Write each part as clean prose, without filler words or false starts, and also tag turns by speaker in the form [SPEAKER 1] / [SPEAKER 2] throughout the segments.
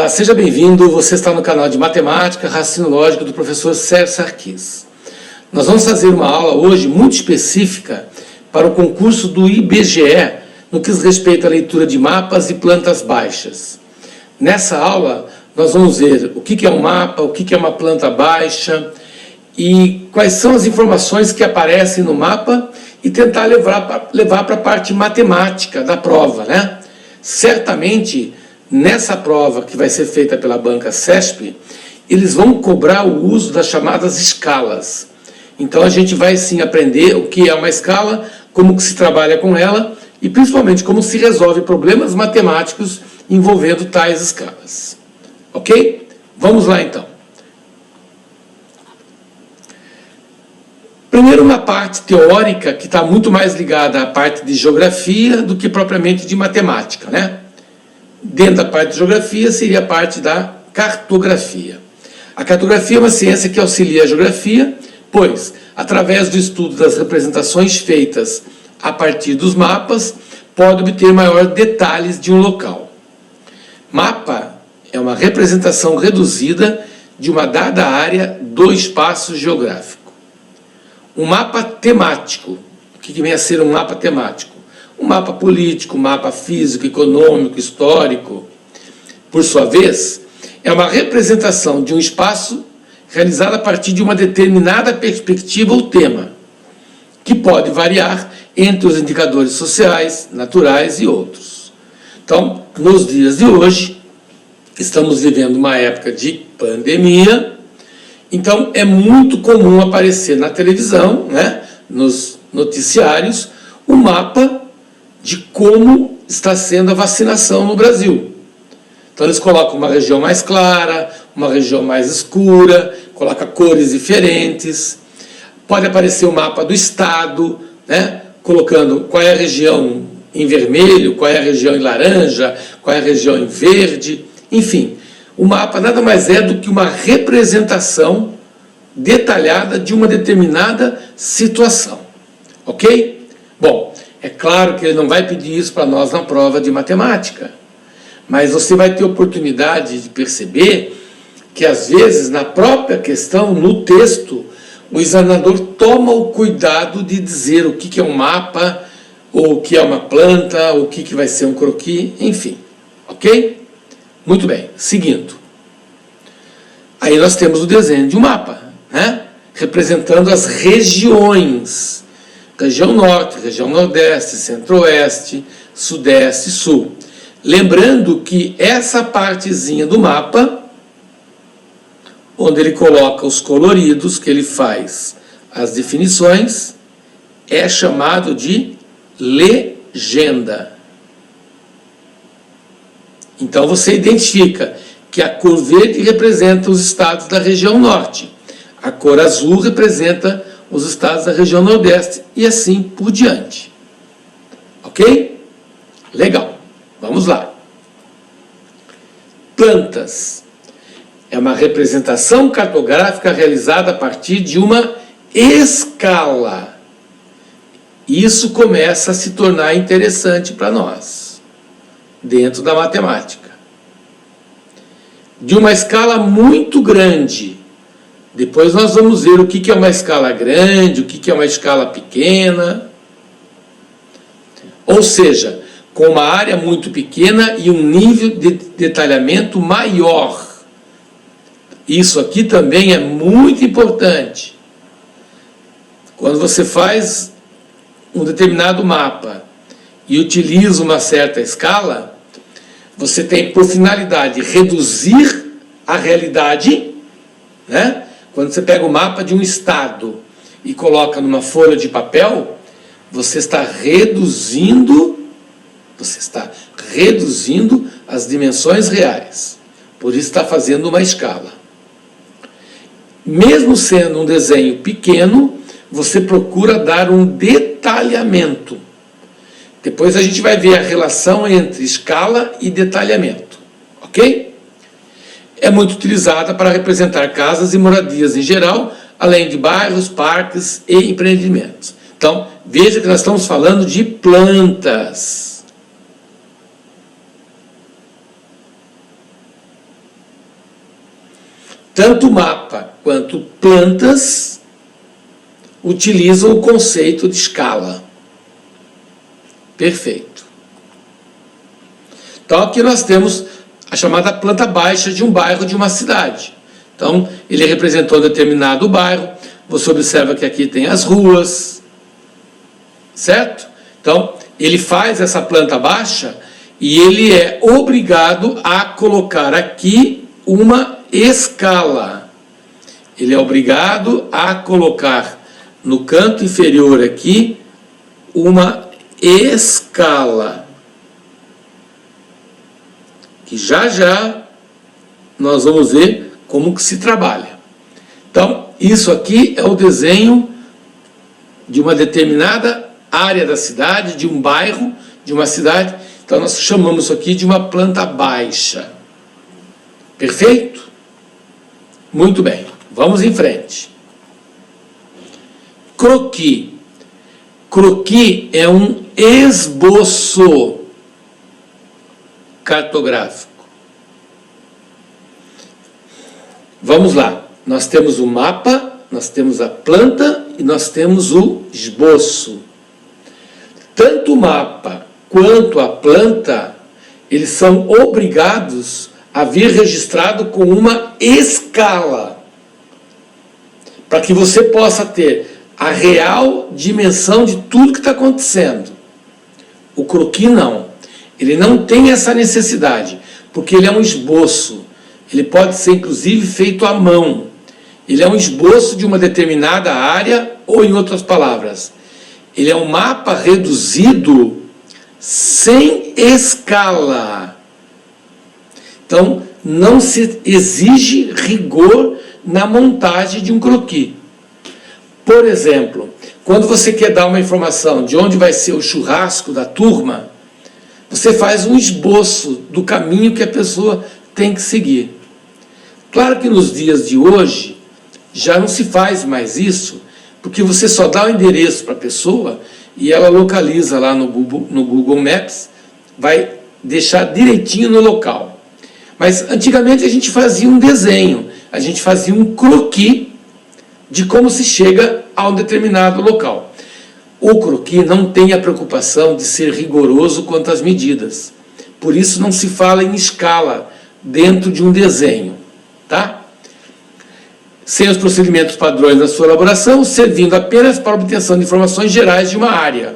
[SPEAKER 1] Olá, seja bem-vindo. Você está no canal de Matemática, Raciocínio Lógico do professor Sérgio Sarquis. Nós vamos fazer uma aula hoje muito específica para o concurso do IBGE no que diz respeito à leitura de mapas e plantas baixas. Nessa aula, nós vamos ver o que é um mapa, o que é uma planta baixa e quais são as informações que aparecem no mapa e tentar levar para a parte matemática da prova, né? Certamente, nessa prova que vai ser feita pela banca CESP, eles vão cobrar o uso das chamadas escalas. Então a gente vai sim aprender o que é uma escala, como que se trabalha com ela e principalmente como se resolve problemas matemáticos envolvendo tais escalas. Ok? Vamos lá então. Primeiro, uma parte teórica que está muito mais ligada à parte de geografia do que propriamente de matemática, né? Dentro da parte de geografia seria a parte da cartografia. A cartografia é uma ciência que auxilia a geografia, pois, através do estudo das representações feitas a partir dos mapas, pode obter maiores detalhes de um local. Mapa é uma representação reduzida de uma dada área do espaço geográfico. Um mapa temático. O que vem a ser um mapa temático? Um mapa político, um mapa físico, econômico, histórico, por sua vez, é uma representação de um espaço realizada a partir de uma determinada perspectiva ou tema, que pode variar entre os indicadores sociais, naturais e outros. Então, nos dias de hoje, estamos vivendo uma época de pandemia, então é muito comum aparecer na televisão, né, nos noticiários, um mapa de como está sendo a vacinação no Brasil. Então eles colocam uma região mais clara, uma região mais escura, colocam cores diferentes. Pode aparecer o mapa do estado, né, colocando qual é a região em vermelho, qual é a região em laranja, qual é a região em verde, enfim. O mapa nada mais é do que uma representação detalhada de uma determinada situação. Ok? Bom, é claro que ele não vai pedir isso para nós na prova de matemática, mas você vai ter oportunidade de perceber que, às vezes, na própria questão, no texto, o examinador toma o cuidado de dizer o que é um mapa, ou o que é uma planta, ou o que vai ser um croquis, enfim. Ok? Muito bem, seguindo. Aí nós temos o desenho de um mapa, né? Representando as regiões. Região Norte, Região Nordeste, Centro-Oeste, Sudeste e Sul. Lembrando que essa partezinha do mapa, onde ele coloca os coloridos, que ele faz as definições, é chamado de legenda. Então você identifica que a cor verde representa os estados da região norte, a cor azul representa os estados da região nordeste e assim por diante. Ok? Legal. Vamos lá. Plantas. É uma representação cartográfica realizada a partir de uma escala. Isso começa a se tornar interessante para nós, dentro da matemática. De uma escala muito grande. Depois nós vamos ver o que é uma escala grande, o que é uma escala pequena. Ou seja, com uma área muito pequena e um nível de detalhamento maior. Isso aqui também é muito importante. Quando você faz um determinado mapa e utiliza uma certa escala, você tem por finalidade reduzir a realidade, né? Quando você pega o mapa de um estado e coloca numa folha de papel, você está reduzindo as dimensões reais. Por isso está fazendo uma escala. Mesmo sendo um desenho pequeno, você procura dar um detalhamento. Depois a gente vai ver a relação entre escala e detalhamento. Ok? É muito utilizada para representar casas e moradias em geral, além de bairros, parques e empreendimentos. Então, veja que nós estamos falando de plantas. Tanto mapa quanto plantas utilizam o conceito de escala. Perfeito. Então aqui nós temos a chamada planta baixa de um bairro de uma cidade. Então ele representou um determinado bairro. Você observa que aqui tem as ruas, certo? Então ele faz essa planta baixa e ele é obrigado a colocar aqui uma escala. Ele é obrigado a colocar no canto inferior aqui uma escala. Que já nós vamos ver como que se trabalha. Então, isso aqui é o desenho de uma determinada área da cidade, de um bairro, de uma cidade. Então, nós chamamos isso aqui de uma planta baixa. Perfeito? Muito bem. Vamos em frente. Croquis. Croquis é um esboço cartográfico. Vamos lá. Nós temos o mapa, nós temos a planta e nós temos o esboço. Tanto o mapa quanto a planta, eles são obrigados a vir registrado com uma escala, para que você possa ter a real dimensão de tudo que está acontecendo. O croquis não. Ele não tem essa necessidade, porque ele é um esboço. Ele pode ser, inclusive, feito à mão. Ele é um esboço de uma determinada área, ou, em outras palavras, ele é um mapa reduzido sem escala. Então, não se exige rigor na montagem de um croquis. Por exemplo, quando você quer dar uma informação de onde vai ser o churrasco da turma, você faz um esboço do caminho que a pessoa tem que seguir. Claro que nos dias de hoje já não se faz mais isso, porque você só dá o endereço para a pessoa e ela localiza lá no Google Maps, vai deixar direitinho no local. Mas antigamente a gente fazia um desenho, a gente fazia um croquis de como se chega a um determinado local. O croquis não tem a preocupação de ser rigoroso quanto às medidas. Por isso não se fala em escala dentro de um desenho, tá? Sem os procedimentos padrões na sua elaboração, servindo apenas para a obtenção de informações gerais de uma área.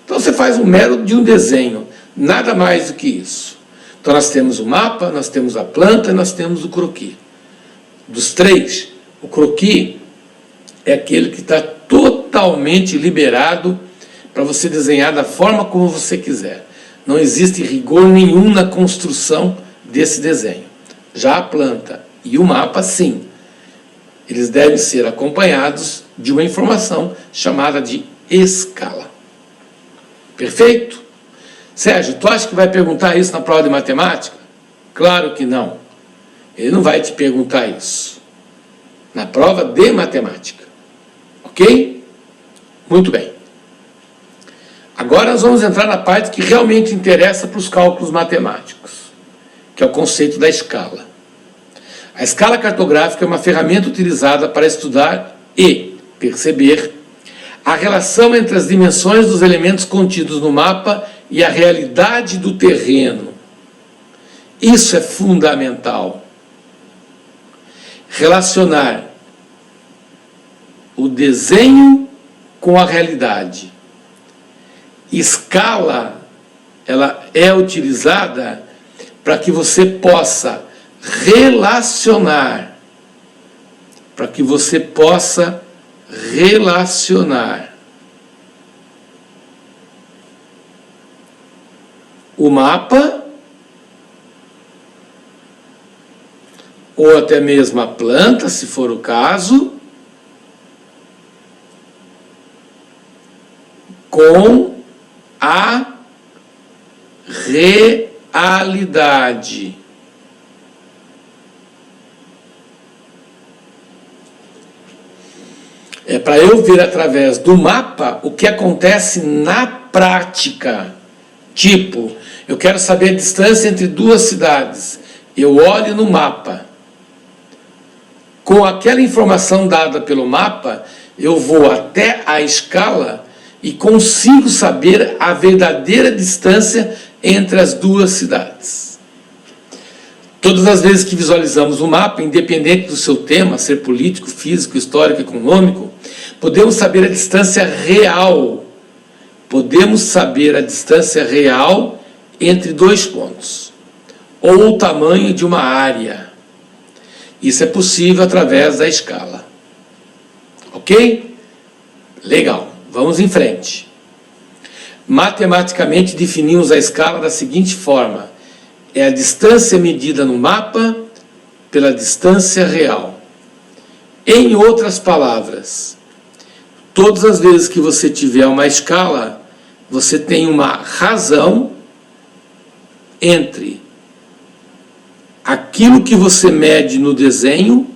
[SPEAKER 1] Então você faz um mero de um desenho, nada mais do que isso. Então nós temos o mapa, nós temos a planta e nós temos o croquis. Dos três, o croquis é aquele que está totalmente liberado para você desenhar da forma como você quiser. Não existe rigor nenhum na construção desse desenho. Já a planta e o mapa, sim. Eles devem ser acompanhados de uma informação chamada de escala. Perfeito? Sérgio, tu acha que vai perguntar isso na prova de matemática? Claro que não. Ele não vai te perguntar isso na prova de matemática. Ok? Muito bem. Agora nós vamos entrar na parte que realmente interessa para os cálculos matemáticos, que é o conceito da escala. A escala cartográfica é uma ferramenta utilizada para estudar e perceber a relação entre as dimensões dos elementos contidos no mapa e a realidade do terreno. Isso é fundamental. Relacionar o desenho com a realidade. Escala, ela é utilizada para que você possa relacionar, o mapa, ou até mesmo a planta, se for o caso, com a realidade. É para eu ver através do mapa o que acontece na prática. Tipo, eu quero saber a distância entre duas cidades. Eu olho no mapa. Com aquela informação dada pelo mapa, eu vou até a escala e consigo saber a verdadeira distância entre as duas cidades. Todas as vezes que visualizamos o mapa, independente do seu tema, ser político, físico, histórico, econômico, podemos saber a distância real. Podemos saber a distância real entre dois pontos, ou o tamanho de uma área. Isso é possível através da escala. Ok? Legal. Vamos em frente. Matematicamente definimos a escala da seguinte forma: é a distância medida no mapa pela distância real. Em outras palavras, todas as vezes que você tiver uma escala, você tem uma razão entre aquilo que você mede no desenho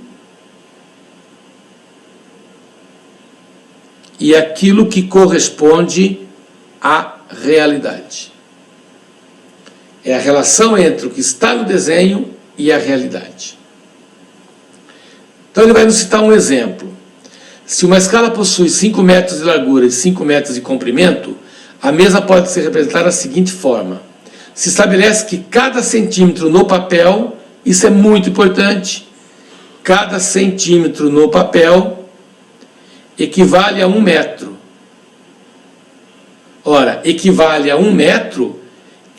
[SPEAKER 1] e aquilo que corresponde à realidade. É a relação entre o que está no desenho e a realidade. Então ele vai nos citar um exemplo. Se uma escala possui 5 metros de largura e 5 metros de comprimento, a mesma pode ser representada da seguinte forma. Se estabelece que cada centímetro no papel, isso é muito importante, cada centímetro no papel equivale a 1 metro. Ora, equivale a 1 metro,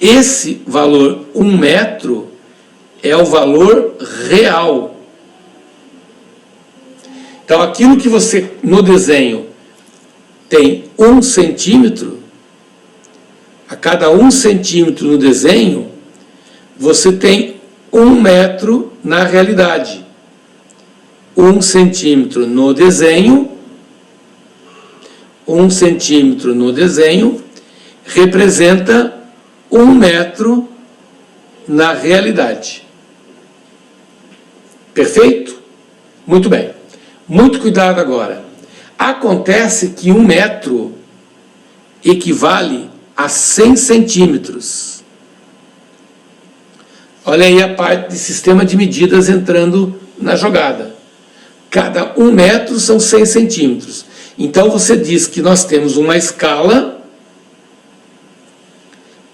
[SPEAKER 1] esse valor 1 metro é o valor real. Então, aquilo que você, no desenho, tem 1 centímetro, a cada 1 centímetro no desenho, você tem 1 metro na realidade. 1 centímetro no desenho, 1 centímetro no desenho, representa 1 metro na realidade. Perfeito? Muito bem. Muito cuidado agora. Acontece que 1 metro equivale a 100 centímetros. Olha aí a parte de sistema de medidas entrando na jogada. Cada 1 metro são 100 centímetros. Então você diz que nós temos uma escala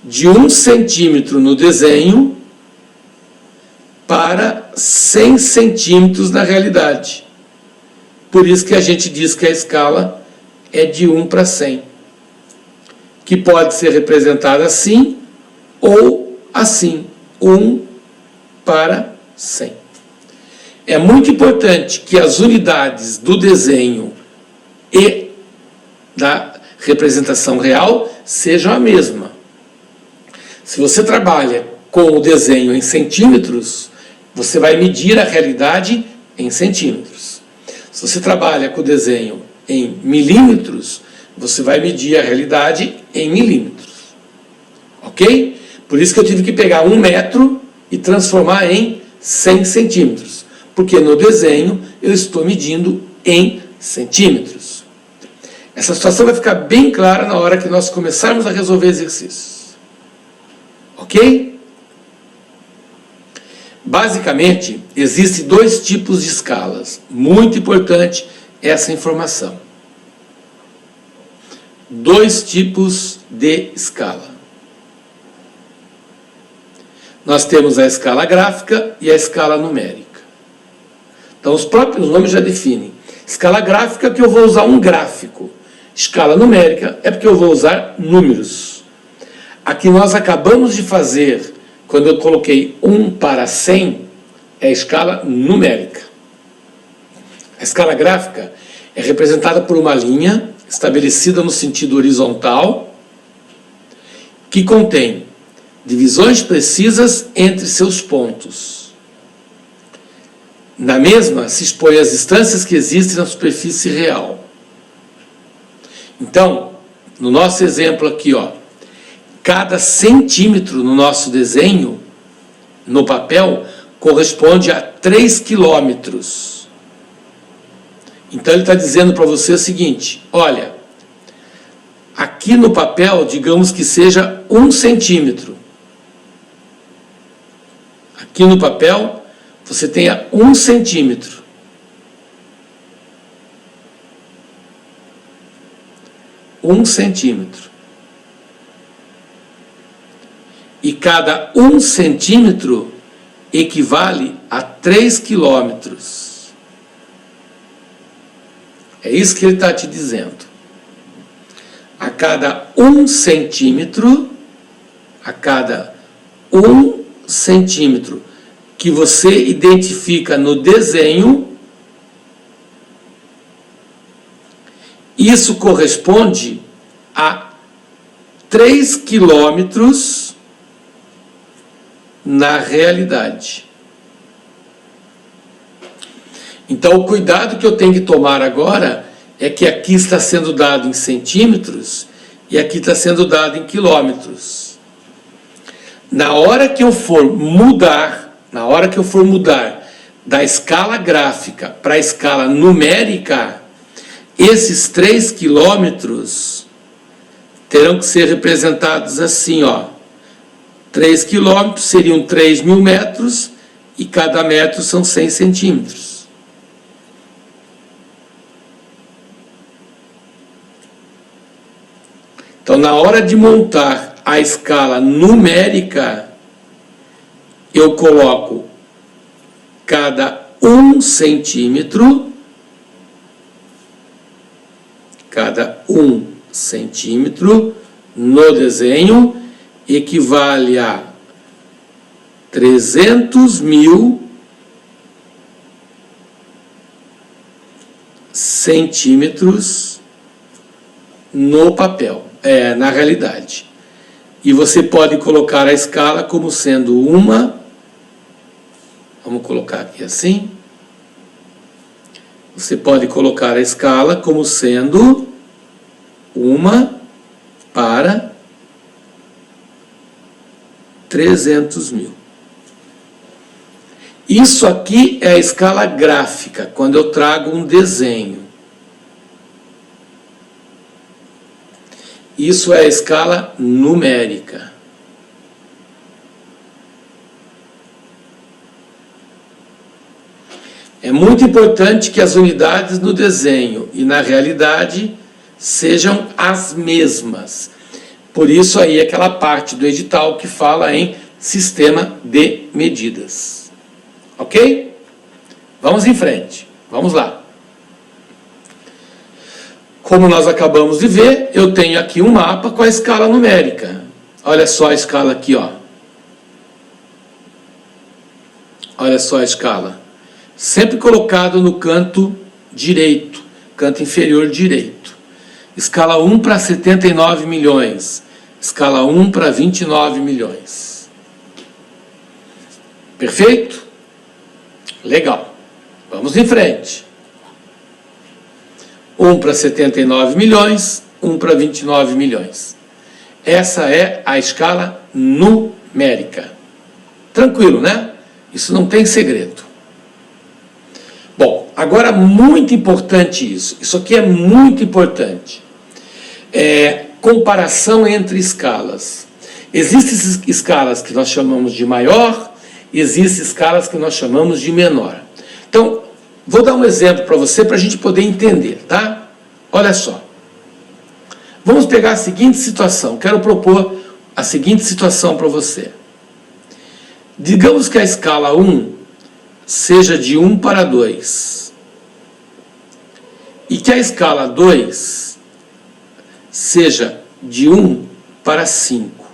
[SPEAKER 1] de 1 centímetro no desenho para 100 centímetros na realidade. Por isso que a gente diz que a escala é de 1 para 100, que pode ser representada assim ou assim, 1 para 100. É muito importante que as unidades do desenho e da representação real sejam a mesma. Se você trabalha com o desenho em centímetros, você vai medir a realidade em centímetros. Se você trabalha com o desenho em milímetros, você vai medir a realidade em milímetros. Ok? Por isso que eu tive que pegar 1 metro e transformar em 100 centímetros. Porque no desenho eu estou medindo em centímetros. Essa situação vai ficar bem clara na hora que nós começarmos a resolver exercícios. Ok? Basicamente, existem 2 tipos de escalas. Muito importante essa informação. 2 tipos de escala. Nós temos a escala gráfica e a escala numérica. Então, os próprios nomes já definem. Escala gráfica é que eu vou usar um gráfico. Escala numérica é porque eu vou usar números. A que nós acabamos de fazer, quando eu coloquei 1 para 100, é a escala numérica. A escala gráfica é representada por uma linha estabelecida no sentido horizontal, que contém divisões precisas entre seus pontos. Na mesma se expõe as distâncias que existem na superfície real. Então, no nosso exemplo aqui, ó, cada centímetro no nosso desenho, no papel, corresponde a 3 quilômetros. Então ele está dizendo para você o seguinte: olha, aqui no papel, digamos que seja 1 centímetro. Aqui no papel, você tenha 1 centímetro. 1 centímetro. E cada 1 centímetro equivale a 3 quilômetros. É isso que ele está te dizendo. A cada 1 centímetro, que você identifica no desenho, isso corresponde a 3 quilômetros na realidade. Então, o cuidado que eu tenho que tomar agora é que aqui está sendo dado em centímetros e aqui está sendo dado em quilômetros. Na hora que eu for mudar da escala gráfica para a escala numérica, esses 3 quilômetros terão que ser representados assim, ó. 3 quilômetros seriam 3.000 metros e cada metro são 100 centímetros. Então, na hora de montar a escala numérica, eu coloco cada 1 centímetro, no desenho equivale a 300.000 centímetros no papel, na realidade. E você pode colocar a escala como sendo vamos colocar aqui assim. Você pode colocar a escala como sendo 1 para 300.000. Isso aqui é a escala gráfica, quando eu trago um desenho. Isso é a escala numérica. É muito importante que as unidades no desenho e na realidade sejam as mesmas. Por isso aí aquela parte do edital que fala em sistema de medidas. Ok? Vamos em frente. Vamos lá. Como nós acabamos de ver, eu tenho aqui um mapa com a escala numérica. Olha só a escala aqui, ó. Olha só a escala. Sempre colocado no canto direito, canto inferior direito. Escala 1 para 79 milhões. Escala 1 para 29 milhões. Perfeito? Legal. Vamos em frente. 1 para 79 milhões, 1 para 29 milhões. Essa é a escala numérica. Tranquilo, né? Isso não tem segredo. Bom, agora muito importante isso. Isso aqui é muito importante. Comparação entre escalas. Existem escalas que nós chamamos de maior, existem escalas que nós chamamos de menor. Então, vou dar um exemplo para você, para a gente poder entender, tá? Olha só. Vamos pegar a seguinte situação. Quero propor a seguinte situação para você. Digamos que a escala 1 seja de 1 para 2. E que a escala 2 seja de 1 para 5.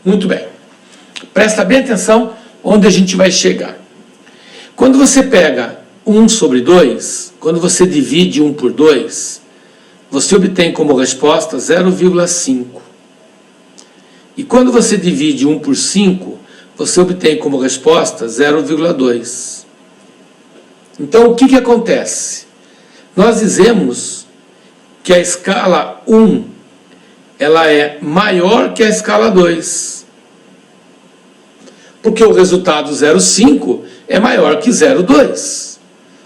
[SPEAKER 1] Muito bem. Presta bem atenção onde a gente vai chegar. Quando você pega 1 sobre 2, quando você divide 1 por 2, você obtém como resposta 0,5. E quando você divide 1 por 5, você obtém como resposta 0,2. Então, o que acontece? Nós dizemos que a escala 1 ela é maior que a escala 2. Porque o resultado 0,5 é maior que 0,2.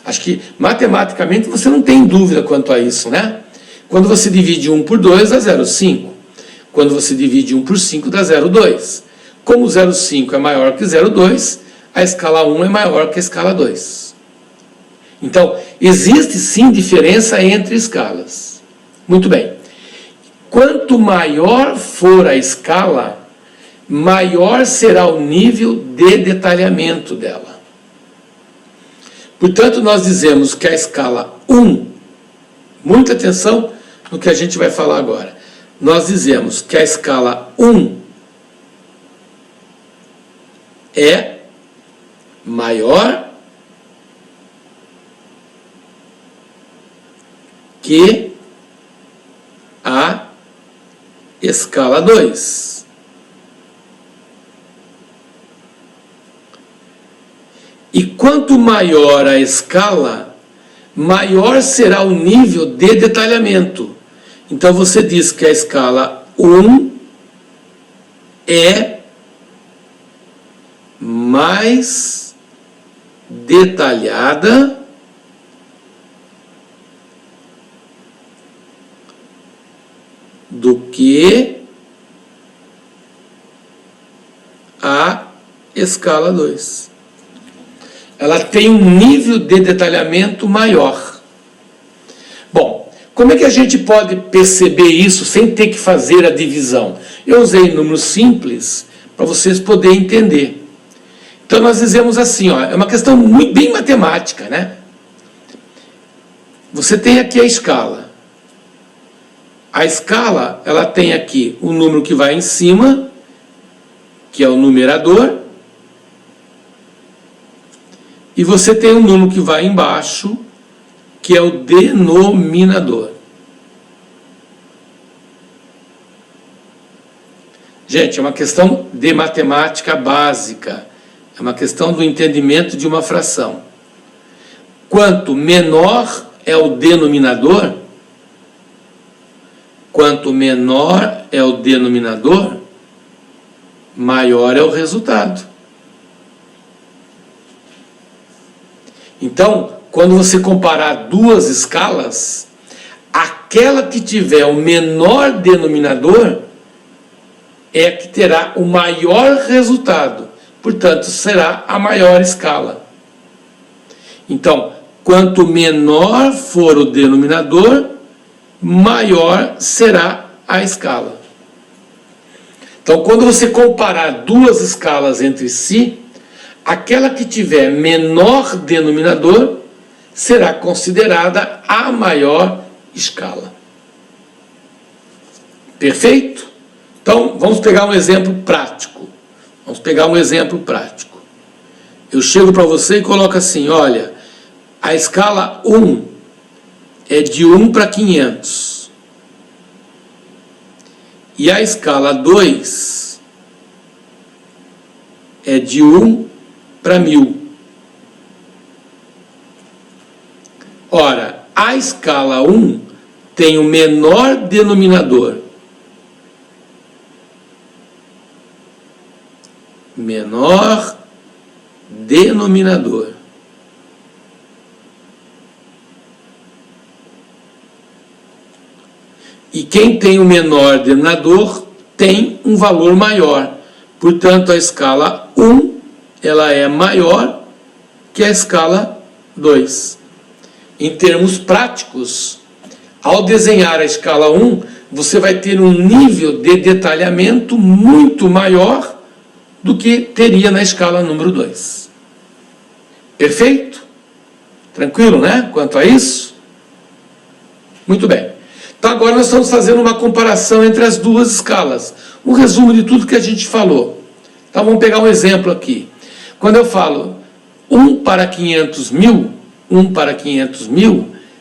[SPEAKER 1] Acho que matematicamente você não tem dúvida quanto a isso, né? Quando você divide 1 por 2 dá 0,5. Quando você divide 1 por 5 dá 0,2. Como 0,5 é maior que 0,2, a escala 1 é maior que a escala 2. Então, existe sim diferença entre escalas. Muito bem. Quanto maior for a escala, maior será o nível de detalhamento dela. Portanto, nós dizemos que a escala 1, muita atenção no que a gente vai falar agora, nós dizemos que a escala 1 é maior que a escala 2. E quanto maior a escala, maior será o nível de detalhamento. Então você diz que a escala 1 é mais detalhada do que a escala 2. Ela tem um nível de detalhamento maior. Bom, como é que a gente pode perceber isso sem ter que fazer a divisão? Eu usei números simples para vocês poderem entender. Então nós dizemos assim, ó, é uma questão muito bem matemática, né? Você tem aqui a escala. A escala, ela tem aqui o número que vai em cima, que é o numerador, e você tem um número que vai embaixo, que é o denominador. Gente, é uma questão de matemática básica. É uma questão do entendimento de uma fração. Quanto menor é o denominador, maior é o resultado. Então, quando você comparar duas escalas, aquela que tiver o menor denominador é a que terá o maior resultado. Portanto, será a maior escala. Então, quanto menor for o denominador, maior será a escala. Então, quando você comparar duas escalas entre si, aquela que tiver menor denominador será considerada a maior escala. Perfeito? Então, vamos pegar um exemplo prático. Eu chego para você e coloco assim, olha, a escala 1 é de 1 para 500. E a escala 2 é de 1 para 1000. Ora, a escala 1 tem o menor denominador. E quem tem o menor denominador tem um valor maior. Portanto, a escala 1 ela é maior que a escala 2. Em termos práticos, ao desenhar a escala 1, você vai ter um nível de detalhamento muito maior do que teria na escala número 2. Perfeito? Tranquilo, né? Quanto a isso? Muito bem. Então agora nós estamos fazendo uma comparação entre as duas escalas. Um resumo de tudo que a gente falou. Então vamos pegar um exemplo aqui. Quando eu falo 1 para 500 mil,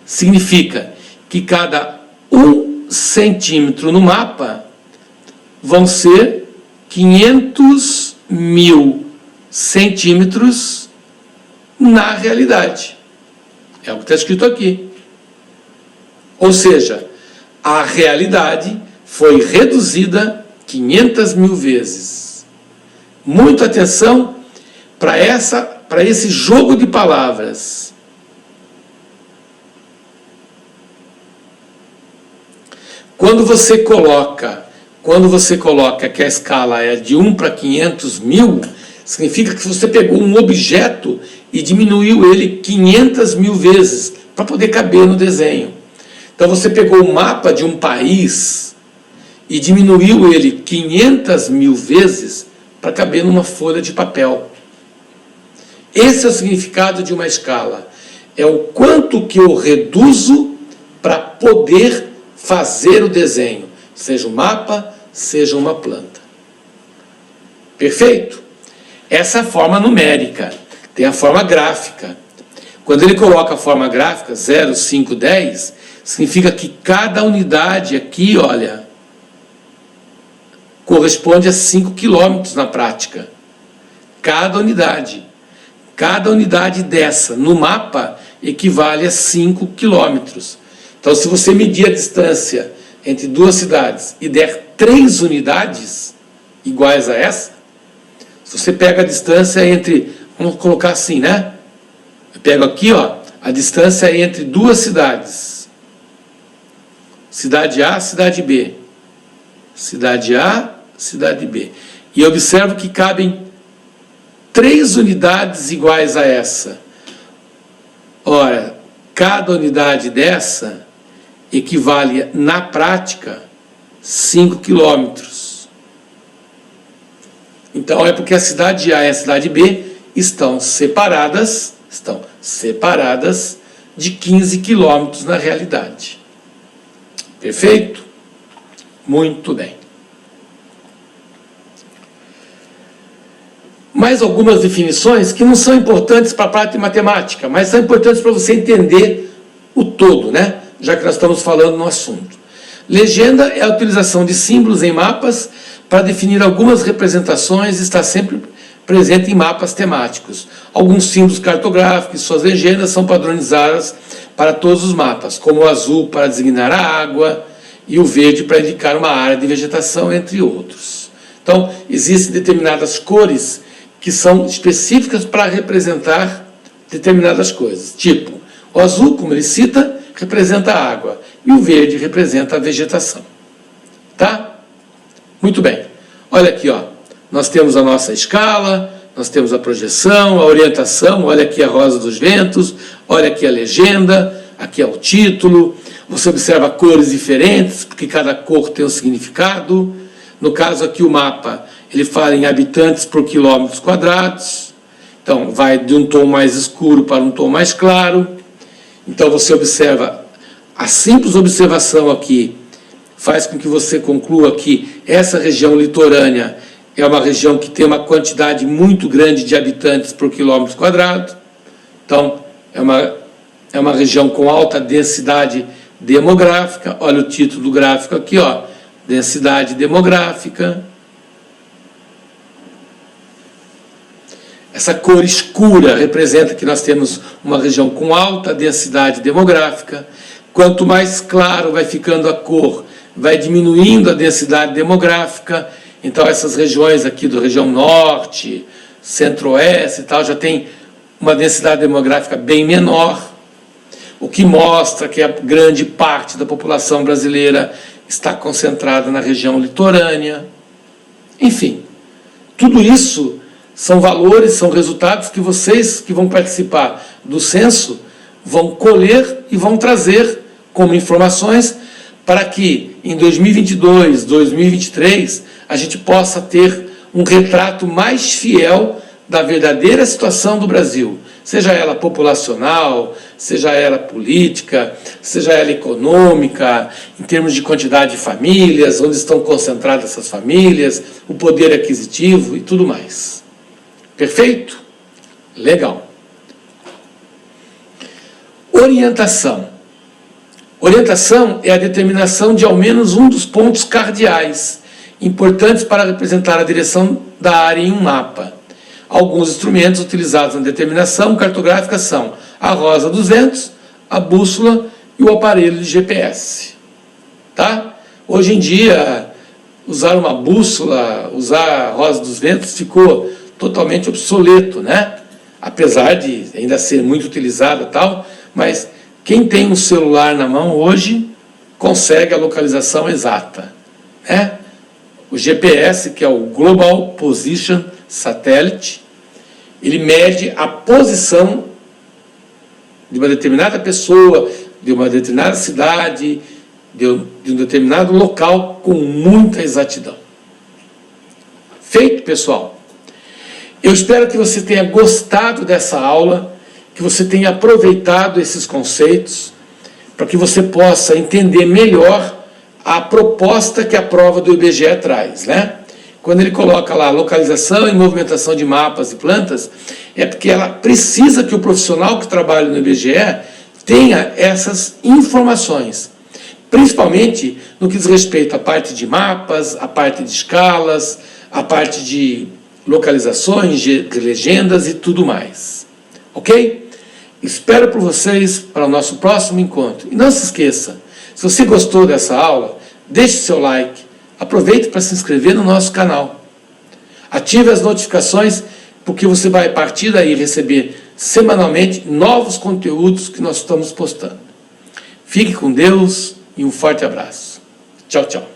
[SPEAKER 1] significa que cada 1 centímetro no mapa vão ser 500 mil centímetros na realidade. É o que está escrito aqui. Ou seja, a realidade foi reduzida 500 mil vezes. Muita atenção para esse jogo de palavras. Quando você coloca que a escala é de 1 para 500 mil, significa que você pegou um objeto e diminuiu ele 500 mil vezes para poder caber no desenho. Então você pegou o mapa de um país e diminuiu ele 500 mil vezes para caber numa folha de papel. Esse é o significado de uma escala. É o quanto que eu reduzo para poder fazer o desenho, seja um mapa, seja uma planta. Perfeito? Essa é a forma numérica. Tem a forma gráfica. Quando ele coloca a forma gráfica, 0, 5, 10, significa que cada unidade aqui, olha, corresponde a 5 quilômetros na prática. Cada unidade. Cada unidade dessa, no mapa, equivale a 5 quilômetros. Então, se você medir a distância entre duas cidades e der 3 unidades iguais a essa, se você pega a distância entre, vamos colocar assim, né? Eu pego aqui, ó, a distância entre duas cidades. Cidade A, cidade B. Cidade A, cidade B. E observo que cabem 3 unidades iguais a essa. Ora, cada unidade dessa equivale, na prática, 5 quilômetros. Então, é porque a cidade A e a cidade B estão separadas de 15 quilômetros na realidade. Perfeito? Muito bem. Mais algumas definições que não são importantes para a parte de matemática, mas são importantes para você entender o todo, né? Já que nós estamos falando no assunto. Legenda é a utilização de símbolos em mapas para definir algumas representações e está sempre presente em mapas temáticos. Alguns símbolos cartográficos e suas legendas são padronizadas para todos os mapas, como o azul para designar a água e o verde para indicar uma área de vegetação, entre outros. Então, existem determinadas cores que são específicas para representar determinadas coisas. Tipo, o azul, como ele cita, representa a água e o verde representa a vegetação. Tá? Muito bem. Olha aqui, ó. Nós temos a nossa escala, nós temos a projeção, a orientação, olha aqui a rosa dos ventos, olha aqui a legenda, aqui é o título. Você observa cores diferentes, porque cada cor tem um significado. No caso aqui o mapa, ele fala em habitantes por quilômetros quadrados. Então, vai de um tom mais escuro para um tom mais claro. Então, você observa, a simples observação aqui faz com que você conclua que essa região litorânea é uma região que tem uma quantidade muito grande de habitantes por quilômetro quadrado. Então, é uma região com alta densidade demográfica. Olha o título do gráfico aqui, ó, densidade demográfica. Essa cor escura representa que nós temos uma região com alta densidade demográfica. Quanto mais claro vai ficando a cor, vai diminuindo a densidade demográfica. Então, essas regiões aqui da região norte, centro-oeste e tal, já tem uma densidade demográfica bem menor, o que mostra que a grande parte da população brasileira está concentrada na região litorânea. Enfim, tudo isso são valores, são resultados que vocês que vão participar do censo vão colher e vão trazer como informações para que em 2022, 2023, a gente possa ter um retrato mais fiel da verdadeira situação do Brasil, seja ela populacional, seja ela política, seja ela econômica, em termos de quantidade de famílias, onde estão concentradas essas famílias, o poder aquisitivo e tudo mais. Perfeito? Legal. Orientação. Orientação é a determinação de ao menos um dos pontos cardeais, importantes para representar a direção da área em um mapa. Alguns instrumentos utilizados na determinação cartográfica são a rosa dos ventos, a bússola e o aparelho de GPS. Tá? Hoje em dia, usar uma bússola, usar a rosa dos ventos ficou totalmente obsoleto, né? Apesar de ainda ser muito utilizada e tal, mas quem tem um celular na mão hoje consegue a localização exata, né? O GPS, que é o Global Position Satellite, ele mede a posição de uma determinada pessoa, de uma determinada cidade, de um determinado local, com muita exatidão. Feito, pessoal? Eu espero que você tenha gostado dessa aula, que você tenha aproveitado esses conceitos, para que você possa entender melhor a proposta que a prova do IBGE traz, né? Quando ele coloca lá localização e movimentação de mapas e plantas, é porque ela precisa que o profissional que trabalha no IBGE tenha essas informações, principalmente no que diz respeito à parte de mapas, à parte de escalas, à parte de localizações, de legendas e tudo mais. Ok? Espero por vocês para o nosso próximo encontro. E não se esqueça, se você gostou dessa aula, deixe seu like, aproveite para se inscrever no nosso canal. Ative as notificações, porque você vai a partir daí receber semanalmente novos conteúdos que nós estamos postando. Fique com Deus e um forte abraço. Tchau, tchau.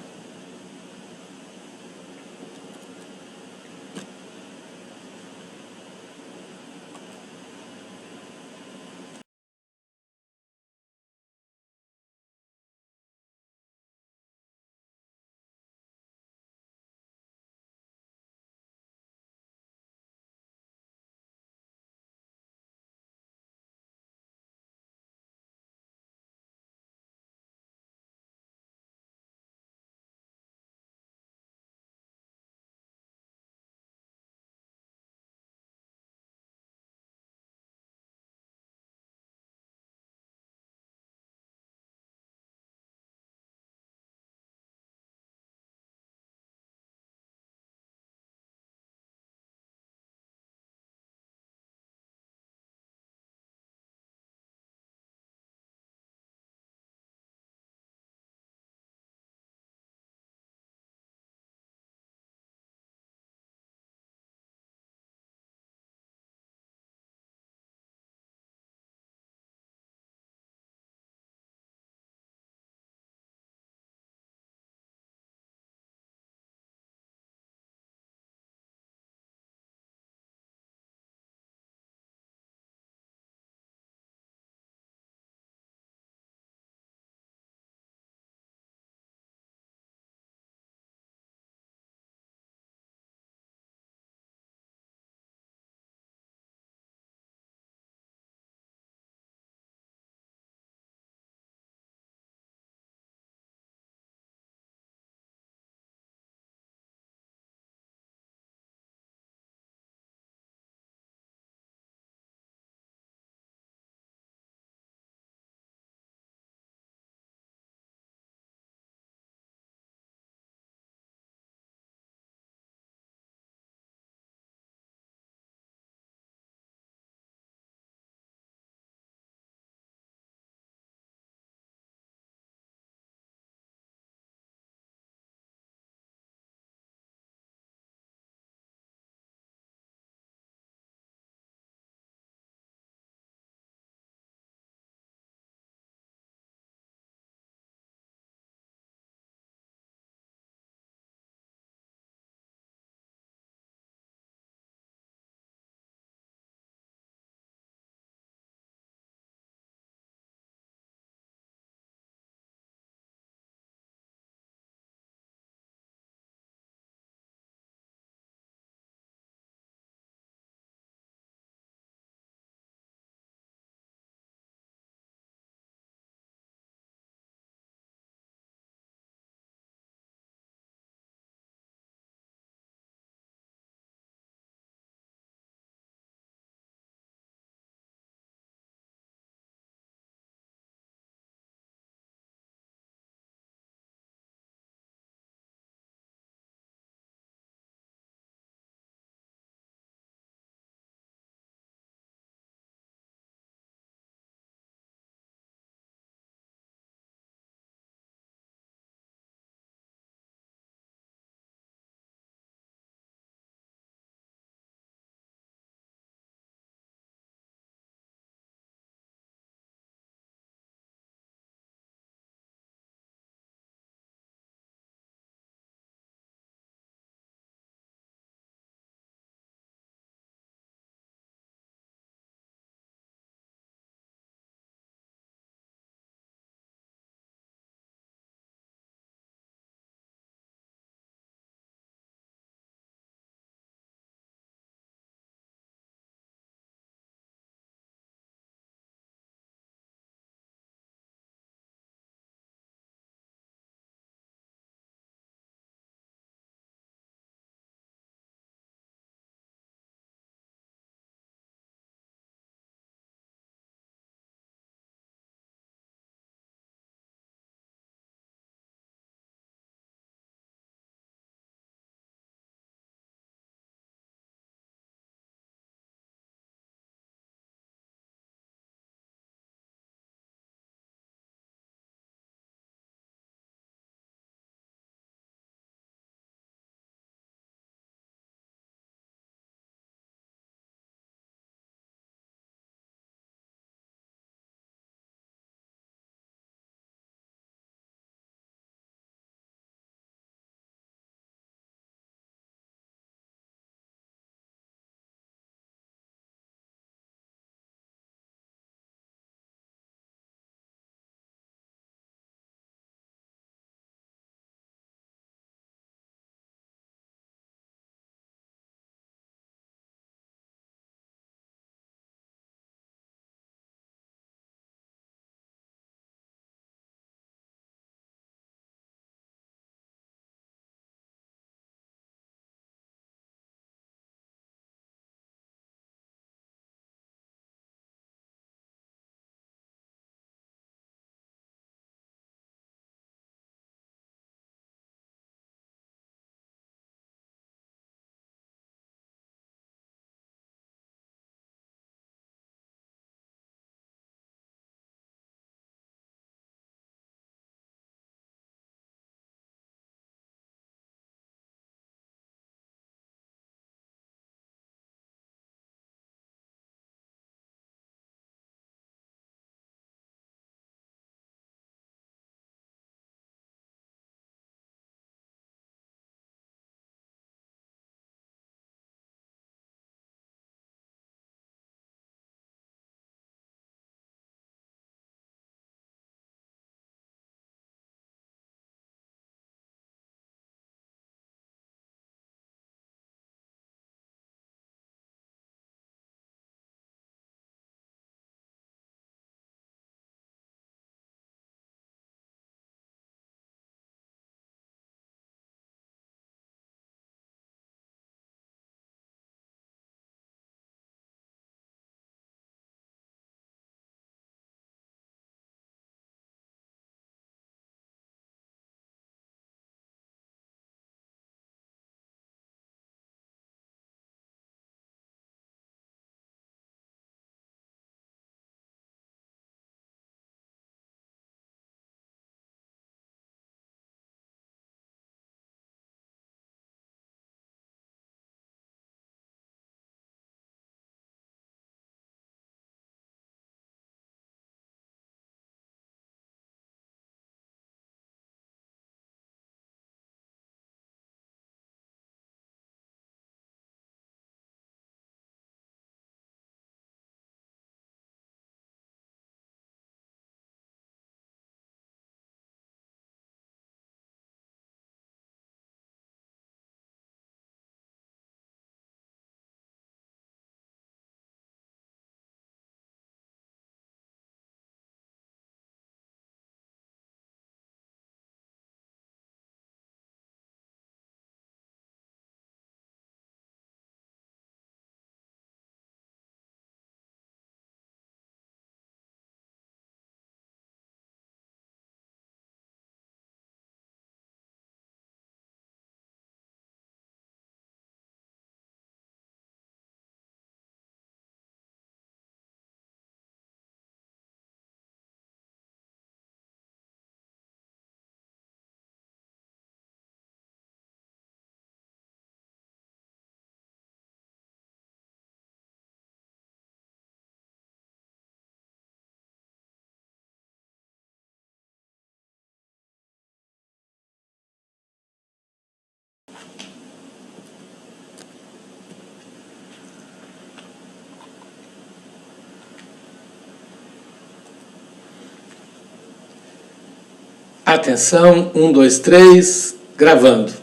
[SPEAKER 1] Atenção, 1, 2, 3, gravando.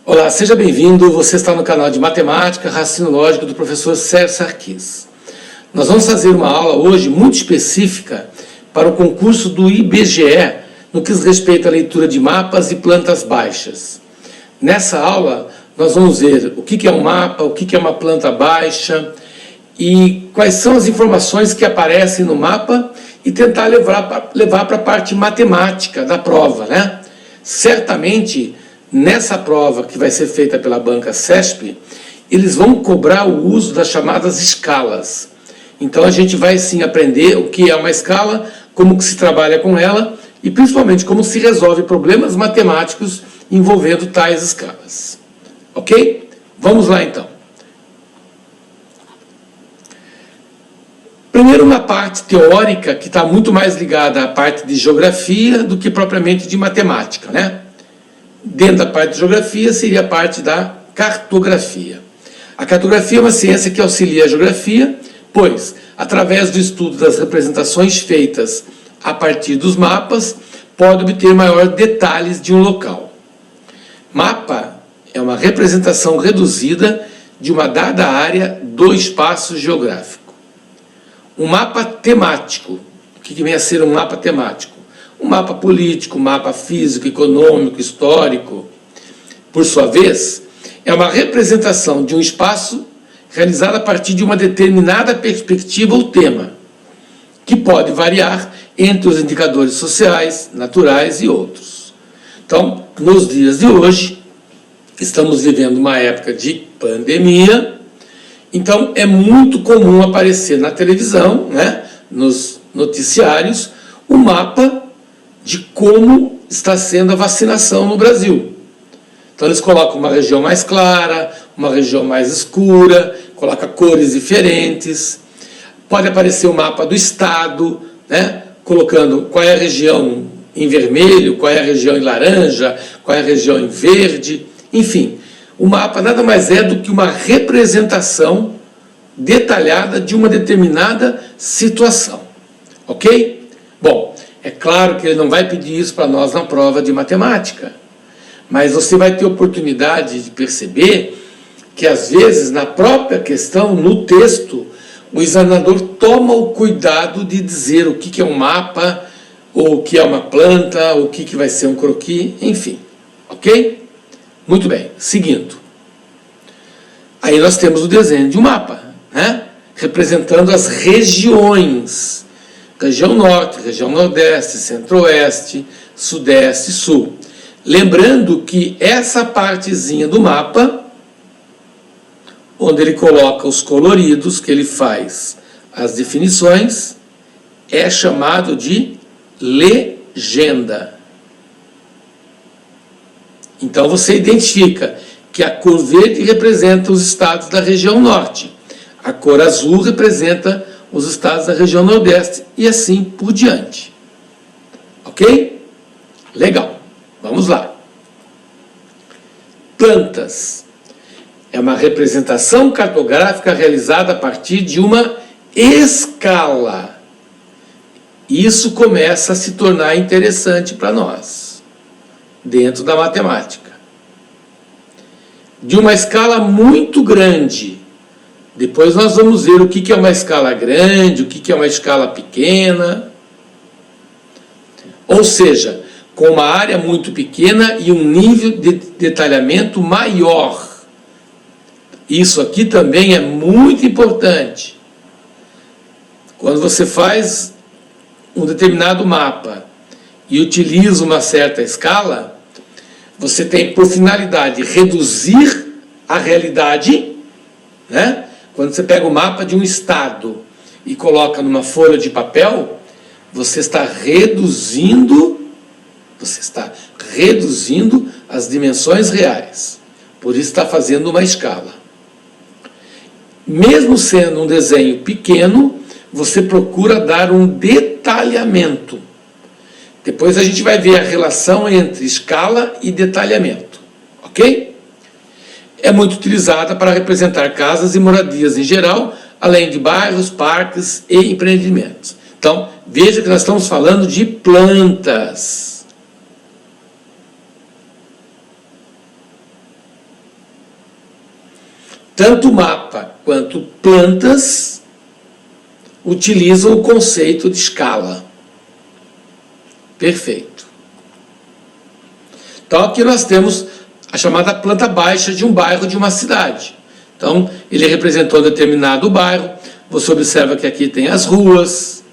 [SPEAKER 1] Olá, seja bem-vindo, você está no canal de Matemática, Raciocínio Lógico do professor Sérgio Sarquis. Nós vamos fazer uma aula hoje muito específica para o concurso do IBGE, no que diz respeito à leitura de mapas e plantas baixas. Nessa aula, nós vamos ver o que é um mapa, o que é uma planta baixa e quais são as informações que aparecem no mapa e tentar levar para a parte matemática da prova, né? Certamente, nessa prova que vai ser feita pela banca CESP, eles vão cobrar o uso das chamadas escalas. Então, a gente vai, sim, aprender o que é uma escala, como que se trabalha com ela e, principalmente, como se resolve problemas matemáticos envolvendo tais escalas. Ok? Vamos lá, então. Primeiro, uma parte teórica que está muito mais ligada à parte de geografia do que propriamente de matemática, né? Dentro da parte de geografia seria a parte da cartografia. A cartografia é uma ciência que auxilia a geografia, pois, através do estudo das representações feitas a partir dos mapas, pode obter maiores detalhes de um local. Mapa é uma representação reduzida de uma dada área do espaço geográfico. Um mapa temático. O que vem a ser um mapa temático? Um mapa político, um mapa físico, econômico, histórico, por sua vez, é uma representação de um espaço realizada a partir de uma determinada perspectiva ou tema, que pode variar entre os indicadores sociais, naturais e outros. Então, nos dias de hoje, estamos vivendo uma época de pandemia. Então, é muito comum aparecer na televisão, né, nos noticiários, o mapa de como está sendo a vacinação no Brasil. Então, eles colocam uma região mais clara, uma região mais escura, colocam cores diferentes. Pode aparecer o mapa do estado, né, colocando qual é a região em vermelho, qual é a região em laranja, qual é a região em verde, enfim. O mapa nada mais é do que uma representação detalhada de uma determinada situação. Ok? Bom, é claro que ele não vai pedir isso para nós na prova de matemática, mas você vai ter oportunidade de perceber que, às vezes, na própria questão, no texto, o examinador toma o cuidado de dizer o que é um mapa, ou o que é uma planta, ou o que vai ser um croquis, enfim. Ok? Muito bem, seguindo. Aí nós temos o desenho de um mapa, né? Representando as regiões. Região Norte, Região Nordeste, Centro-Oeste, Sudeste e Sul. Lembrando que essa partezinha do mapa, onde ele coloca os coloridos, que ele faz as definições, é chamado de legenda. Então, você identifica que a cor verde representa os estados da região norte, a cor azul representa os estados da região nordeste e assim por diante. Ok? Legal. Vamos lá. Plantas. É uma representação cartográfica realizada a partir de uma escala. Isso começa a se tornar interessante para nós, dentro da matemática. De uma escala muito grande. Depois nós vamos ver o que é uma escala grande, o que é uma escala pequena. Ou seja, com uma área muito pequena e um nível de detalhamento maior. Isso aqui também é muito importante. Quando você faz um determinado mapa e utiliza uma certa escala, você tem por finalidade reduzir a realidade, né? Quando você pega o mapa de um estado e coloca numa folha de papel, você está reduzindo as dimensões reais. Por isso está fazendo uma escala. Mesmo sendo um desenho pequeno, você procura dar um detalhamento. Depois a gente vai ver a relação entre escala e detalhamento. Ok? é muito utilizada para representar casas e moradias em geral, além de bairros, parques e empreendimentos. Então, veja que nós estamos falando de plantas. Tanto mapa quanto plantas utilizam o conceito de escala. Perfeito. Então, aqui nós temos a chamada planta baixa de um bairro de uma cidade. Então, ele representou determinado bairro. Você observa que aqui tem as ruas,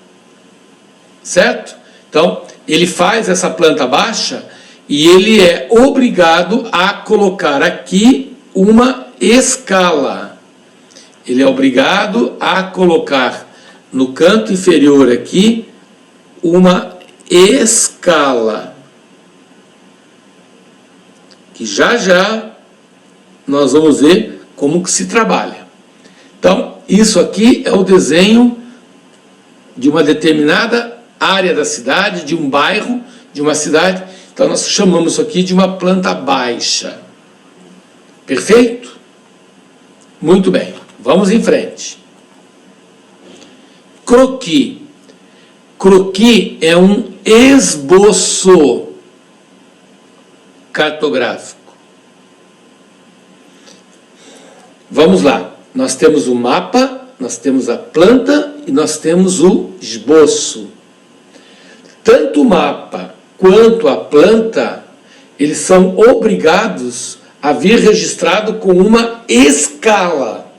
[SPEAKER 1] certo? Então, ele faz essa planta baixa e ele é obrigado a colocar aqui uma escala. Ele é obrigado a colocar no canto inferior aqui uma escala. Que já nós vamos ver como que se trabalha. Então, isso aqui é o desenho de uma determinada área da cidade, de um bairro, de uma cidade. Então, nós chamamos isso aqui de uma planta baixa. Perfeito? Muito bem. Vamos em frente. Croquis. Croquis é um esboço cartográfico. Vamos lá. Nós temos o mapa, nós temos a planta e nós temos o esboço. Tanto o mapa quanto a planta, eles são obrigados a vir registrado com uma escala,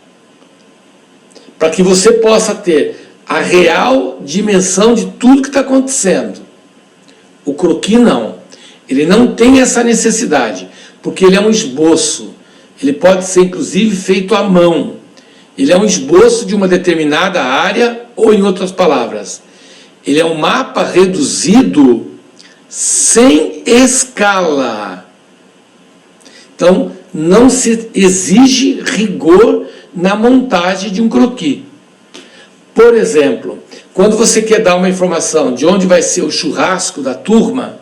[SPEAKER 1] para que você possa ter a real dimensão de tudo que está acontecendo. O croquis não. Ele não tem essa necessidade, porque ele é um esboço. Ele pode ser, inclusive, feito à mão. Ele é um esboço de uma determinada área, ou, em outras palavras, ele é um mapa reduzido sem escala. Então, não se exige rigor na montagem de um croquis. Por exemplo, quando você quer dar uma informação de onde vai ser o churrasco da turma,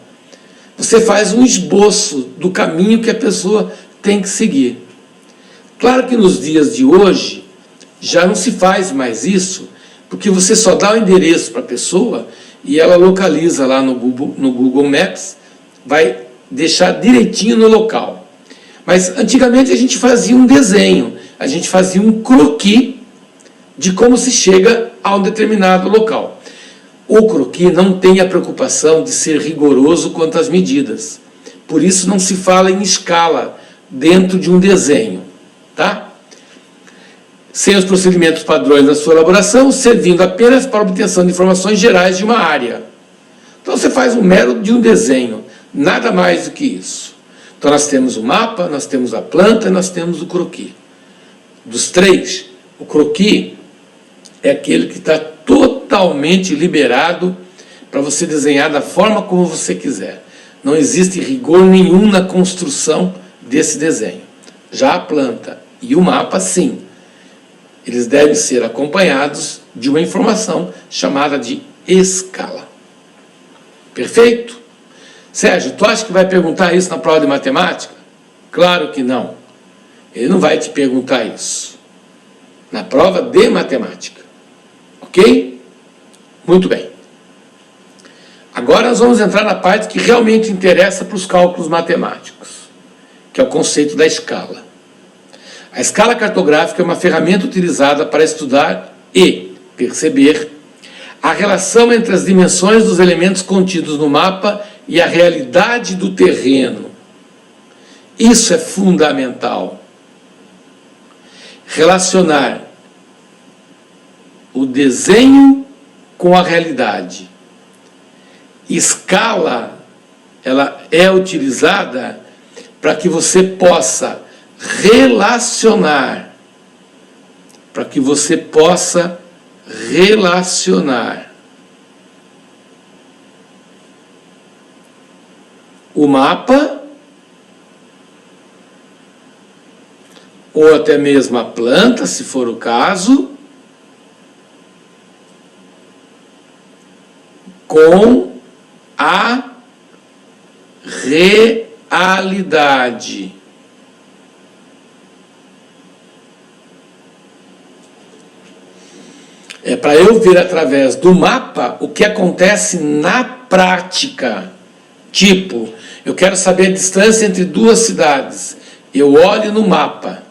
[SPEAKER 1] você faz um esboço do caminho que a pessoa tem que seguir. Claro que nos dias de hoje já não se faz mais isso, porque você só dá o endereço para a pessoa e ela localiza lá no Google Maps, vai deixar direitinho no local. Mas antigamente a gente fazia um desenho, a gente fazia um croquis de como se chega a um determinado local. O croquis não tem a preocupação de ser rigoroso quanto às medidas. Por isso não se fala em escala dentro de um desenho, tá? Sem os procedimentos padrões na sua elaboração, servindo apenas para a obtenção de informações gerais de uma área. Então você faz um mero de um desenho, nada mais do que isso. Então nós temos o mapa, nós temos a planta e nós temos o croquis. Dos três, o croquis é aquele que está totalmente liberado para você desenhar da forma como você quiser. Não existe rigor nenhum na construção desse desenho. Já a planta e o mapa, sim. Eles devem ser acompanhados de uma informação chamada de escala. Perfeito? Sérgio, tu acha que vai perguntar isso na prova de matemática? Claro que não. Ele não vai te perguntar isso na prova de matemática. Ok? Muito bem. Agora nós vamos entrar na parte que realmente interessa para os cálculos matemáticos, que é o conceito da escala. A escala cartográfica é uma ferramenta utilizada para estudar e perceber a relação entre as dimensões dos elementos contidos no mapa e a realidade do terreno. Isso é fundamental. Relacionar o desenho com a realidade. Escala, ela é utilizada para que você possa relacionar, o mapa, ou até mesmo a planta, se for o caso, com a realidade. para eu ver através do mapa o que acontece na prática. Tipo, eu quero saber a distância entre duas cidades. Eu olho no mapa.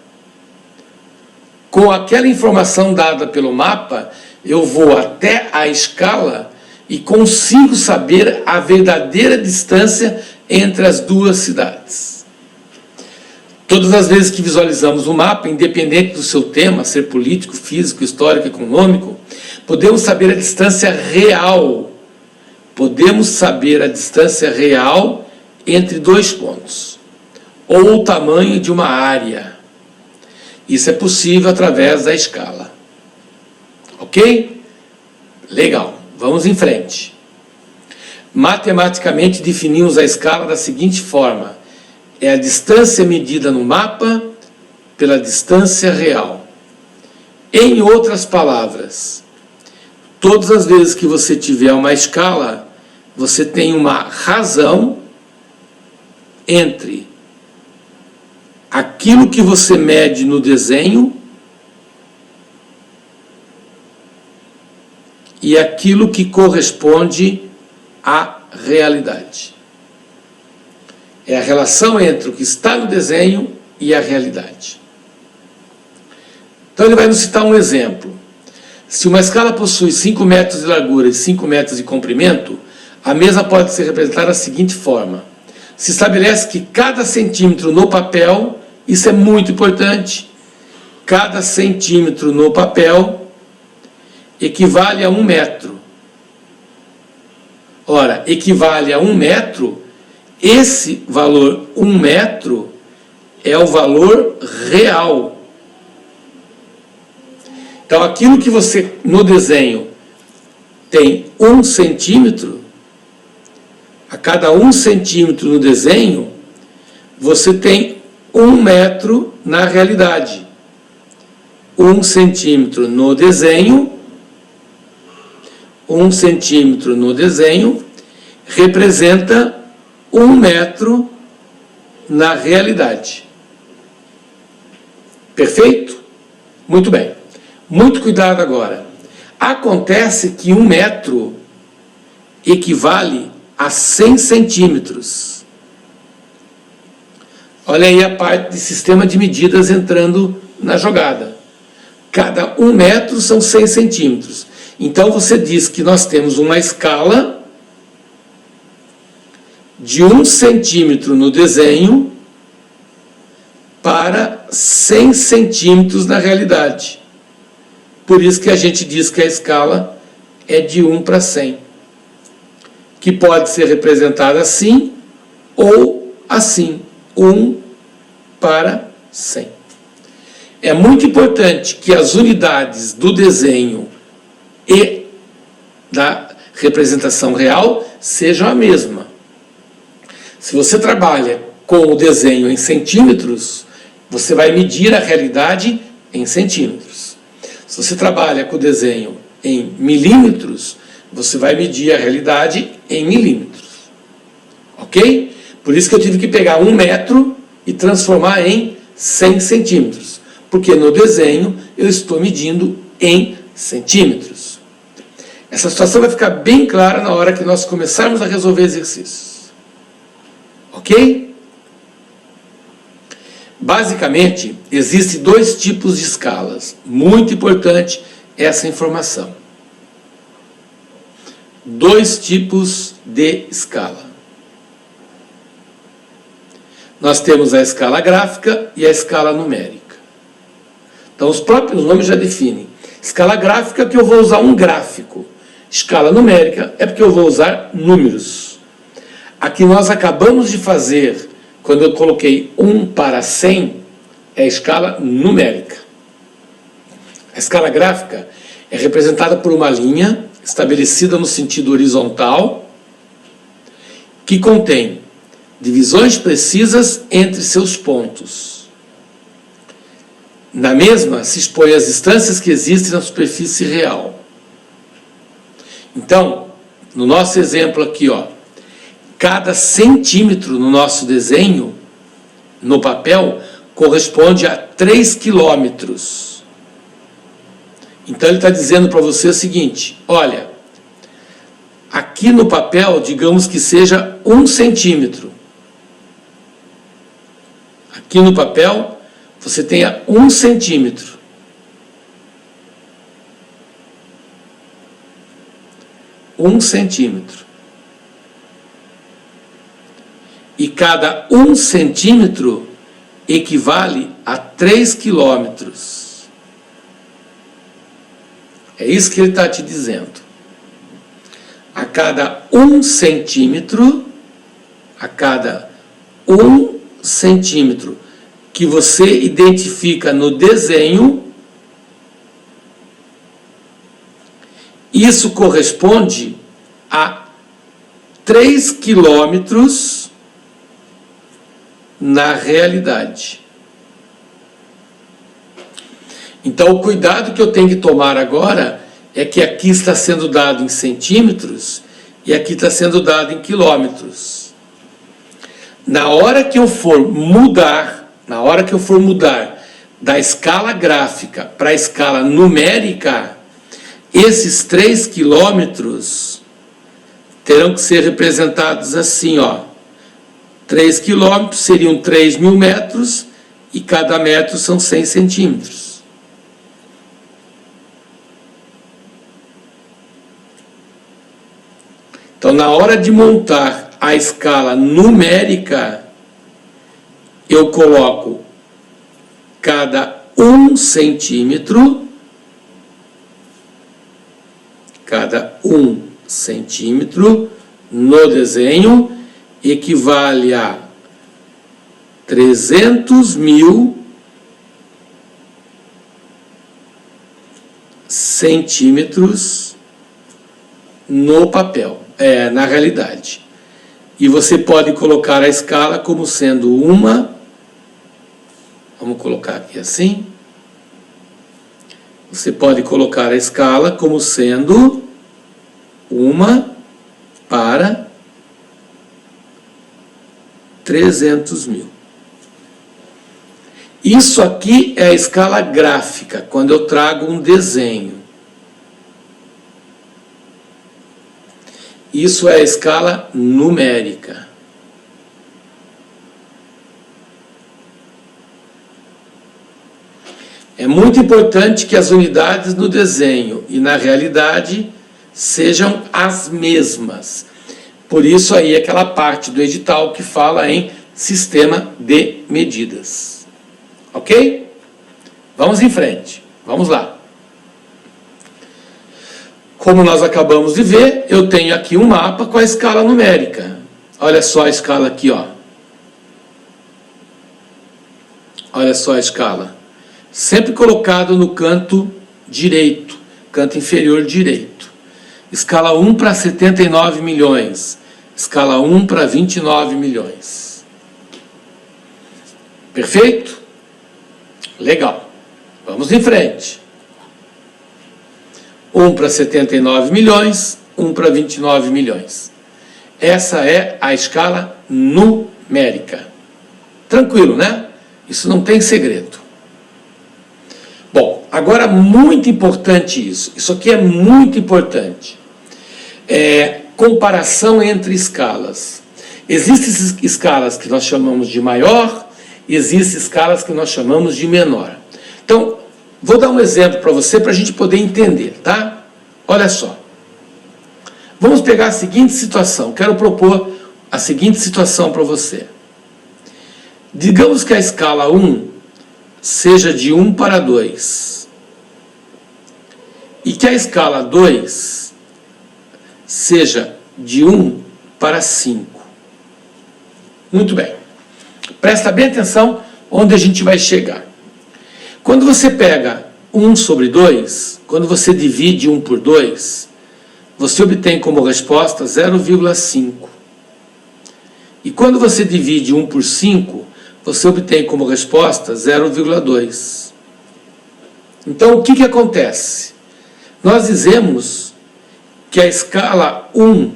[SPEAKER 1] Com aquela informação dada pelo mapa, eu vou até a escala e consigo saber a verdadeira distância entre as duas cidades. Todas as vezes que visualizamos o mapa, independente do seu tema, ser político, físico, histórico, econômico, podemos saber a distância real. Podemos saber a distância real entre dois pontos, ou o tamanho de uma área. Isso é possível através da escala. Ok? Legal. Vamos em frente. Matematicamente definimos a escala da seguinte forma. É a distância medida no mapa pela distância real. Em outras palavras, todas as vezes que você tiver uma escala, você tem uma razão entre aquilo que você mede no desenho e aquilo que corresponde à realidade. É a relação entre o que está no desenho e a realidade. Então ele vai nos citar um exemplo. Se uma escala possui 5 metros de largura e 5 metros de comprimento, a mesma pode ser representada da seguinte forma. Se estabelece que cada centímetro no papel, isso é muito importante, cada centímetro no papel equivale a 1 metro. Ora, equivale a 1 metro, esse valor 1 metro é o valor real. Então, aquilo que você, no desenho, tem 1 centímetro, a cada 1 centímetro no desenho, você tem 1 metro na realidade. 1 centímetro no desenho, 1 centímetro no desenho, representa 1 metro na realidade. Perfeito? Muito bem. Muito cuidado agora. Acontece que 1 metro equivale a 100 centímetros. Olha aí a parte de sistema de medidas entrando na jogada. Cada 1 metro são 100 centímetros. Então você diz que nós temos uma escala de 1 centímetro no desenho para 100 centímetros na realidade. Por isso que a gente diz que a escala é de 1 para 100. Que pode ser representada assim ou assim. 1 para 100. É muito importante que as unidades do desenho e da representação real sejam a mesma. Se você trabalha com o desenho em centímetros, você vai medir a realidade em centímetros. Se você trabalha com o desenho em milímetros, você vai medir a realidade em milímetros. Ok? Por isso que eu tive que pegar 1 metro e transformar em 100 centímetros. Porque no desenho eu estou medindo em centímetros. Essa situação vai ficar bem clara na hora que nós começarmos a resolver exercícios. Ok? Basicamente, existem 2 tipos de escalas. Muito importante essa informação. 2 tipos de escala. Nós temos a escala gráfica e a escala numérica. Então, os próprios nomes já definem. Escala gráfica é que eu vou usar um gráfico. Escala numérica é porque eu vou usar números. A que nós acabamos de fazer, quando eu coloquei 1 para 100, é a escala numérica. A escala gráfica é representada por uma linha estabelecida no sentido horizontal, que contém divisões precisas entre seus pontos. Na mesma se expõe as distâncias que existem na superfície real. Então, no nosso exemplo aqui, ó, cada centímetro no nosso desenho, no papel, corresponde a 3 quilômetros. Então ele está dizendo para você o seguinte: olha, aqui no papel, digamos que seja 1 centímetro. Aqui no papel, você tenha 1 centímetro. Um centímetro. E cada 1 centímetro equivale a 3 quilômetros. É isso que ele está te dizendo. A cada 1 centímetro, a cada 1 centímetro que você identifica no desenho, isso corresponde a 3 quilômetros na realidade. Então, o cuidado que eu tenho que tomar agora é que aqui está sendo dado em centímetros e aqui está sendo dado em quilômetros. Na hora que eu for mudar da escala gráfica para a escala numérica, esses 3 quilômetros terão que ser representados assim, ó. 3 quilômetros seriam 3.000 metros e cada metro são 100 centímetros. Então, na hora de montar a escala numérica, eu coloco cada 1 centímetro, no desenho equivale a 300.000 centímetros no papel, na realidade. E você pode colocar a escala como sendo vamos colocar aqui assim. Você pode colocar a escala como sendo 1 para 300.000. Isso aqui é a escala gráfica, quando eu trago um desenho. Isso é a escala numérica. É muito importante que as unidades no desenho e na realidade sejam as mesmas. Por isso aí aquela parte do edital que fala em sistema de medidas. Ok? Vamos em frente. Vamos lá. Como nós acabamos de ver, eu tenho aqui um mapa com a escala numérica. Olha só a escala aqui, ó. Olha só a escala. Sempre colocado no canto direito, canto inferior direito. Escala 1 para 79 milhões. Escala 1 para 29 milhões. Perfeito? Legal. Vamos em frente. 1 para 79 milhões, 1 para 29 milhões. Essa é a escala numérica. Tranquilo, né? Isso não tem segredo. Bom, agora muito importante isso. Isso aqui é muito importante. Comparação entre escalas. Existem escalas que nós chamamos de maior, e existem escalas que nós chamamos de menor. Então, vou dar um exemplo para você, para a gente poder entender, tá? Olha só. Vamos pegar a seguinte situação. Quero propor a seguinte situação para você. Digamos que a escala 1 seja de 1 para 2. E que a escala 2 seja de 1 para 5. Muito bem. Presta bem atenção onde a gente vai chegar. Quando você pega 1 sobre 2, quando você divide 1 por 2, você obtém como resposta 0,5. E quando você divide 1 por 5, você obtém como resposta 0,2. Então, o que acontece? Nós dizemos que a escala 1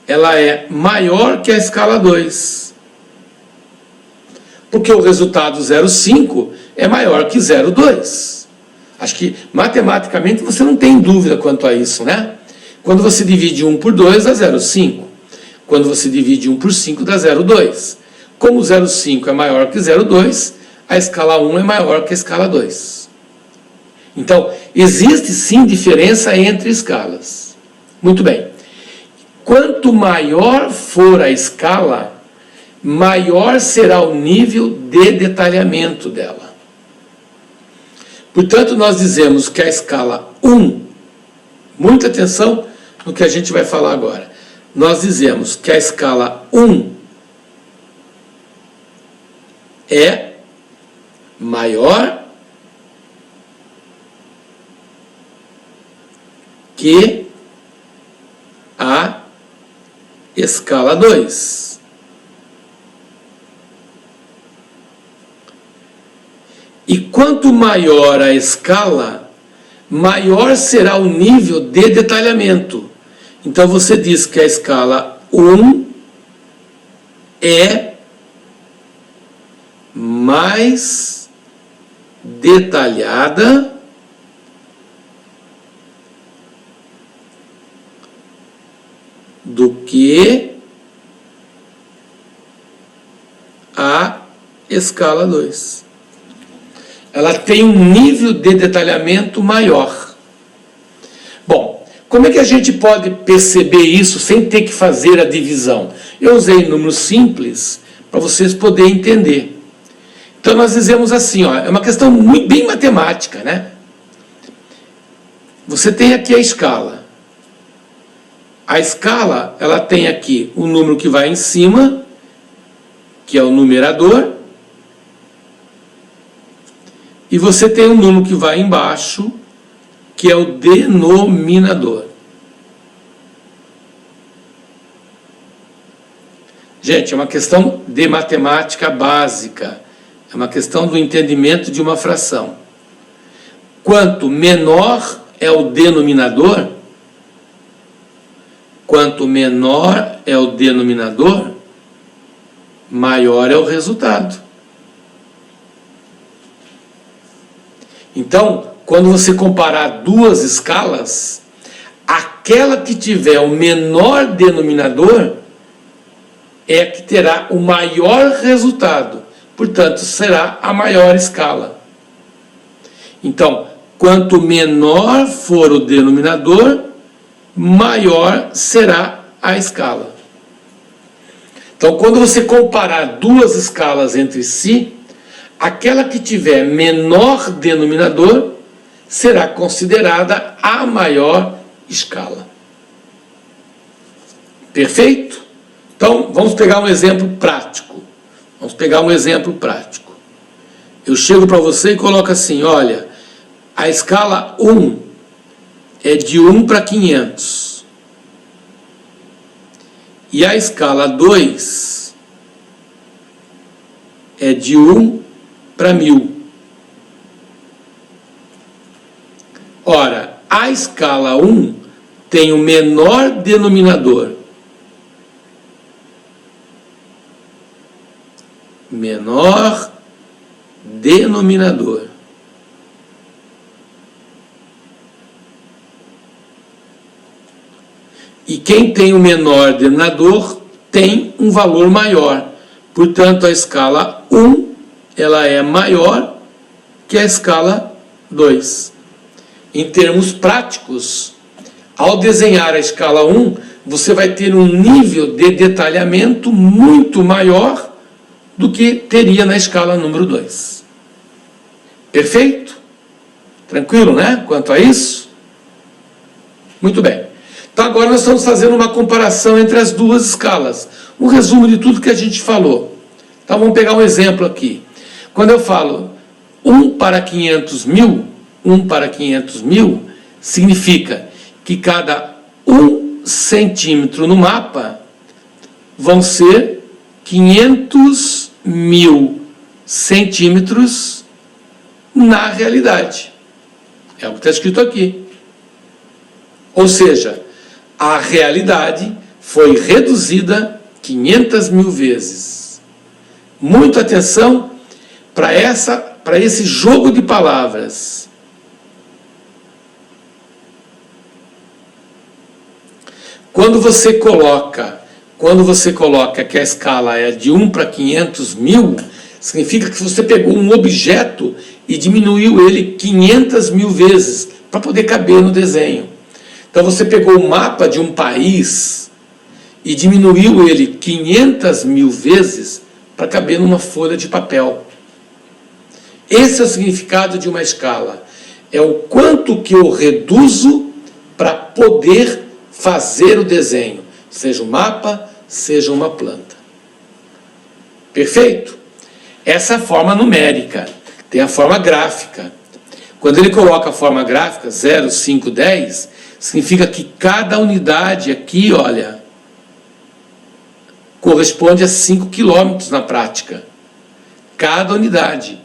[SPEAKER 1] ela é maior que a escala 2. Porque o resultado 0,5 é maior que 0,2. Acho que matematicamente você não tem dúvida quanto a isso, né? Quando você divide 1 por 2 dá 0,5. Quando você divide 1 por 5 dá 0,2. Como 0,5 é maior que 0,2, a escala 1 é maior que a escala 2. Então, existe sim diferença entre escalas. Muito bem. Quanto maior for a escala, maior será o nível de detalhamento dela. Portanto, nós dizemos que a escala 1, muita atenção no que a gente vai falar agora, nós dizemos que a escala 1 é maior que a escala 2. E quanto maior a escala, maior será o nível de detalhamento. Então você diz que a escala 1 é mais detalhada do que a escala 2. Ela tem um nível de detalhamento maior. Bom, como é que a gente pode perceber isso sem ter que fazer a divisão? Eu usei números simples para vocês poderem entender. Então nós dizemos assim, ó, é uma questão muito bem matemática, né? Você tem aqui a escala. A escala, ela tem aqui o número que vai em cima, que é o numerador, e você tem um número que vai embaixo, que é o denominador. Gente, é uma questão de matemática básica. É uma questão do entendimento de uma fração. Quanto menor é o denominador, maior é o resultado. Então, quando você comparar duas escalas, aquela que tiver o menor denominador é a que terá o maior resultado. Portanto, será a maior escala. Então, quanto menor for o denominador, maior será a escala. Então, quando você comparar duas escalas entre si, aquela que tiver menor denominador será considerada a maior escala. Perfeito? Então, vamos pegar um exemplo prático. Eu chego para você e coloco assim, olha, a escala 1 é de 1 para 500. E a escala 2 é de 1 para 1000. Ora, a escala 1 tem o menor denominador. E quem tem o menor denominador tem um valor maior. Portanto, a escala 1 ela é maior que a escala 2. Em termos práticos, ao desenhar a escala 1, você vai ter um nível de detalhamento muito maior do que teria na escala número 2. Perfeito? Tranquilo, né? Quanto a isso? Muito bem. Então agora nós estamos fazendo uma comparação entre as duas escalas. Um resumo de tudo que a gente falou. Então vamos pegar um exemplo aqui. Quando eu falo 1 para 500 mil, significa que cada 1 centímetro no mapa vão ser 500 mil centímetros na realidade. É o que está escrito aqui. Ou seja, a realidade foi reduzida 500 mil vezes. Muita atenção para esse jogo de palavras. Quando você coloca que a escala é de 1 para 500 mil, significa que você pegou um objeto e diminuiu ele 500 mil vezes para poder caber no desenho. Então você pegou o mapa de um país e diminuiu ele 500 mil vezes para caber numa folha de papel. Esse é o significado de uma escala. É o quanto que eu reduzo para poder fazer o desenho, seja um mapa, seja uma planta. Perfeito? Essa é a forma numérica. Tem a forma gráfica. Quando ele coloca a forma gráfica, 0, 5, 10, significa que cada unidade aqui, olha, corresponde a 5 quilômetros na prática. Cada unidade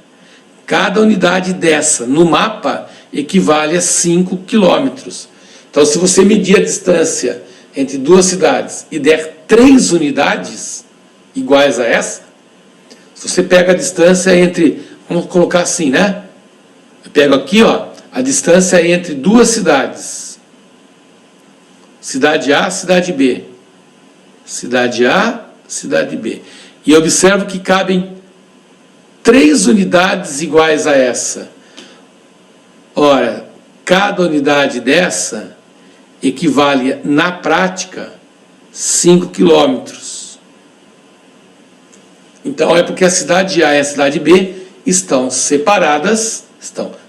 [SPEAKER 1] dessa no mapa equivale a 5 quilômetros. Então, se você medir a distância entre duas cidades e der 3 unidades iguais a essa, se você pega a distância entre, vamos colocar assim, né? Eu pego aqui, ó, a distância entre duas cidades. Cidade A, cidade B. Cidade A, cidade B. E observo que cabem 3 unidades iguais a essa. Ora, cada unidade dessa equivale, na prática, 5 quilômetros. Então, é porque a cidade A e a cidade B estão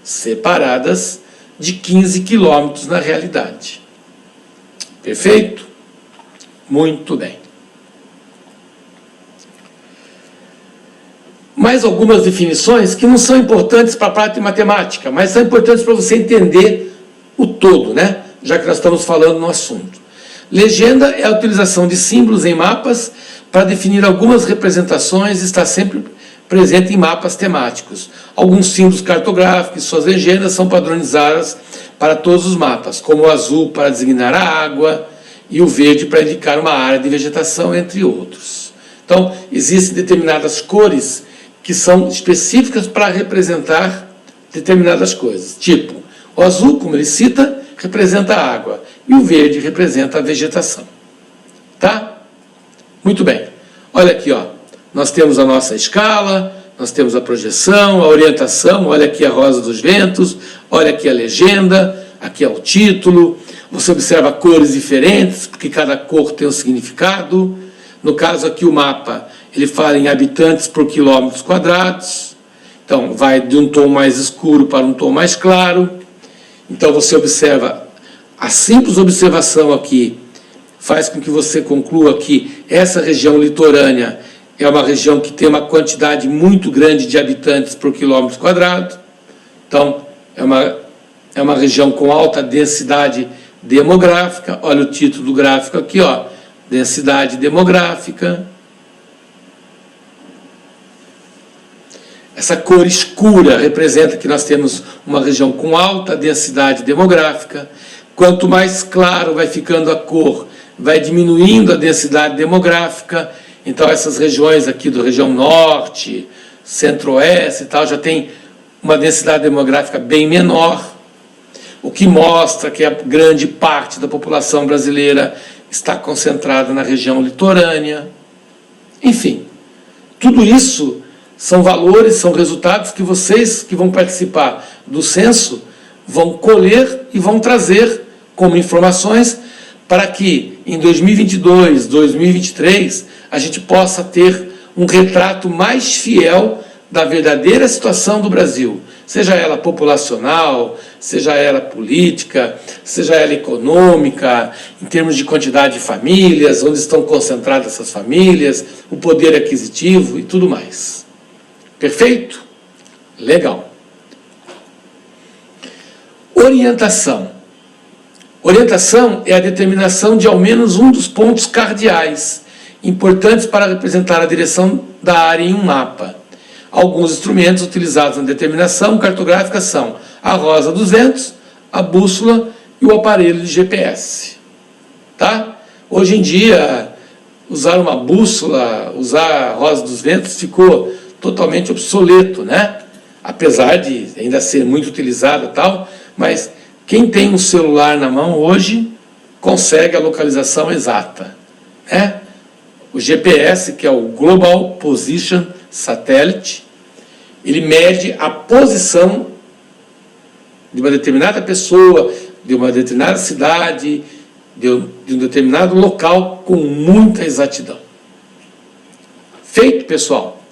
[SPEAKER 1] separadas de 15 quilômetros na realidade. Perfeito? Muito bem. Mais algumas definições que não são importantes para a parte de matemática, mas são importantes para você entender o todo, né? Já que nós estamos falando no assunto. Legenda é a utilização de símbolos em mapas para definir algumas representações e está sempre presente em mapas temáticos. Alguns símbolos cartográficos e suas legendas são padronizadas para todos os mapas, como o azul para designar a água e o verde para indicar uma área de vegetação, entre outros. Então, existem determinadas cores que são específicas para representar determinadas coisas. Tipo, o azul, como ele cita, representa a água e o verde representa a vegetação. Tá? Muito bem. Olha aqui, ó. Nós temos a nossa escala, nós temos a projeção, a orientação, olha aqui a rosa dos ventos, olha aqui a legenda, aqui é o título. Você observa cores diferentes, porque cada cor tem um significado. No caso aqui o mapa, ele fala em habitantes por quilômetros quadrados. Então, vai de um tom mais escuro para um tom mais claro. Então, você observa, a simples observação aqui faz com que você conclua que essa região litorânea é uma região que tem uma quantidade muito grande de habitantes por quilômetro quadrado. Então, é uma região com alta densidade demográfica. Olha o título do gráfico aqui, ó, densidade demográfica. Essa cor escura representa que nós temos uma região com alta densidade demográfica. Quanto mais claro vai ficando a cor, vai diminuindo a densidade demográfica. Então, essas regiões aqui do região norte, centro-oeste e tal, já tem uma densidade demográfica bem menor, o que mostra que a grande parte da população brasileira está concentrada na região litorânea. Enfim, tudo isso são valores, são resultados que vocês que vão participar do censo vão colher e vão trazer como informações para que em 2022, 2023, a gente possa ter um retrato mais fiel da verdadeira situação do Brasil, seja ela populacional, seja ela política, seja ela econômica, em termos de quantidade de famílias, onde estão concentradas essas famílias, o poder aquisitivo e tudo mais. Perfeito? Legal. Orientação. Orientação é a determinação de ao menos um dos pontos cardeais, importantes para representar a direção da área em um mapa. Alguns instrumentos utilizados na determinação cartográfica são a rosa dos ventos, a bússola e o aparelho de GPS. Tá? Hoje em dia, usar uma bússola, usar a rosa dos ventos ficou totalmente obsoleto, né? Apesar de ainda ser muito utilizado e tal, mas quem tem um celular na mão hoje consegue a localização exata, né? O GPS, que é o Global Position Satellite, ele mede a posição de uma determinada pessoa, de uma determinada cidade, de um determinado local com muita exatidão. Feito, pessoal?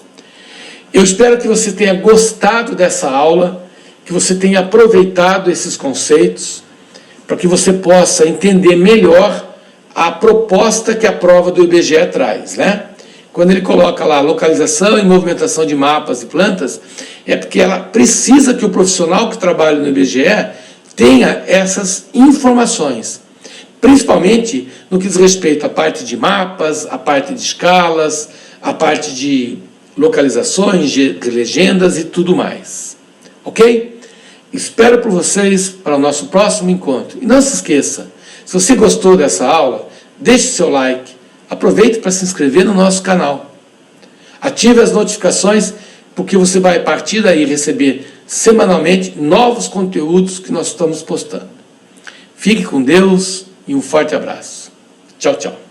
[SPEAKER 1] Eu espero que você tenha gostado dessa aula, que você tenha aproveitado esses conceitos, para que você possa entender melhor a proposta que a prova do IBGE traz, né? Quando ele coloca lá localização e movimentação de mapas e plantas, é porque ela precisa que o profissional que trabalha no IBGE tenha essas informações, principalmente no que diz respeito à parte de mapas, à parte de escalas, à parte de localizações, de legendas e tudo mais. Ok? Espero por vocês para o nosso próximo encontro. E não se esqueça, se você gostou dessa aula, deixe seu like, aproveite para se inscrever no nosso canal. Ative as notificações, porque você vai, a partir daí, receber semanalmente novos conteúdos que nós estamos postando. Fique com Deus e um forte abraço. Tchau, tchau.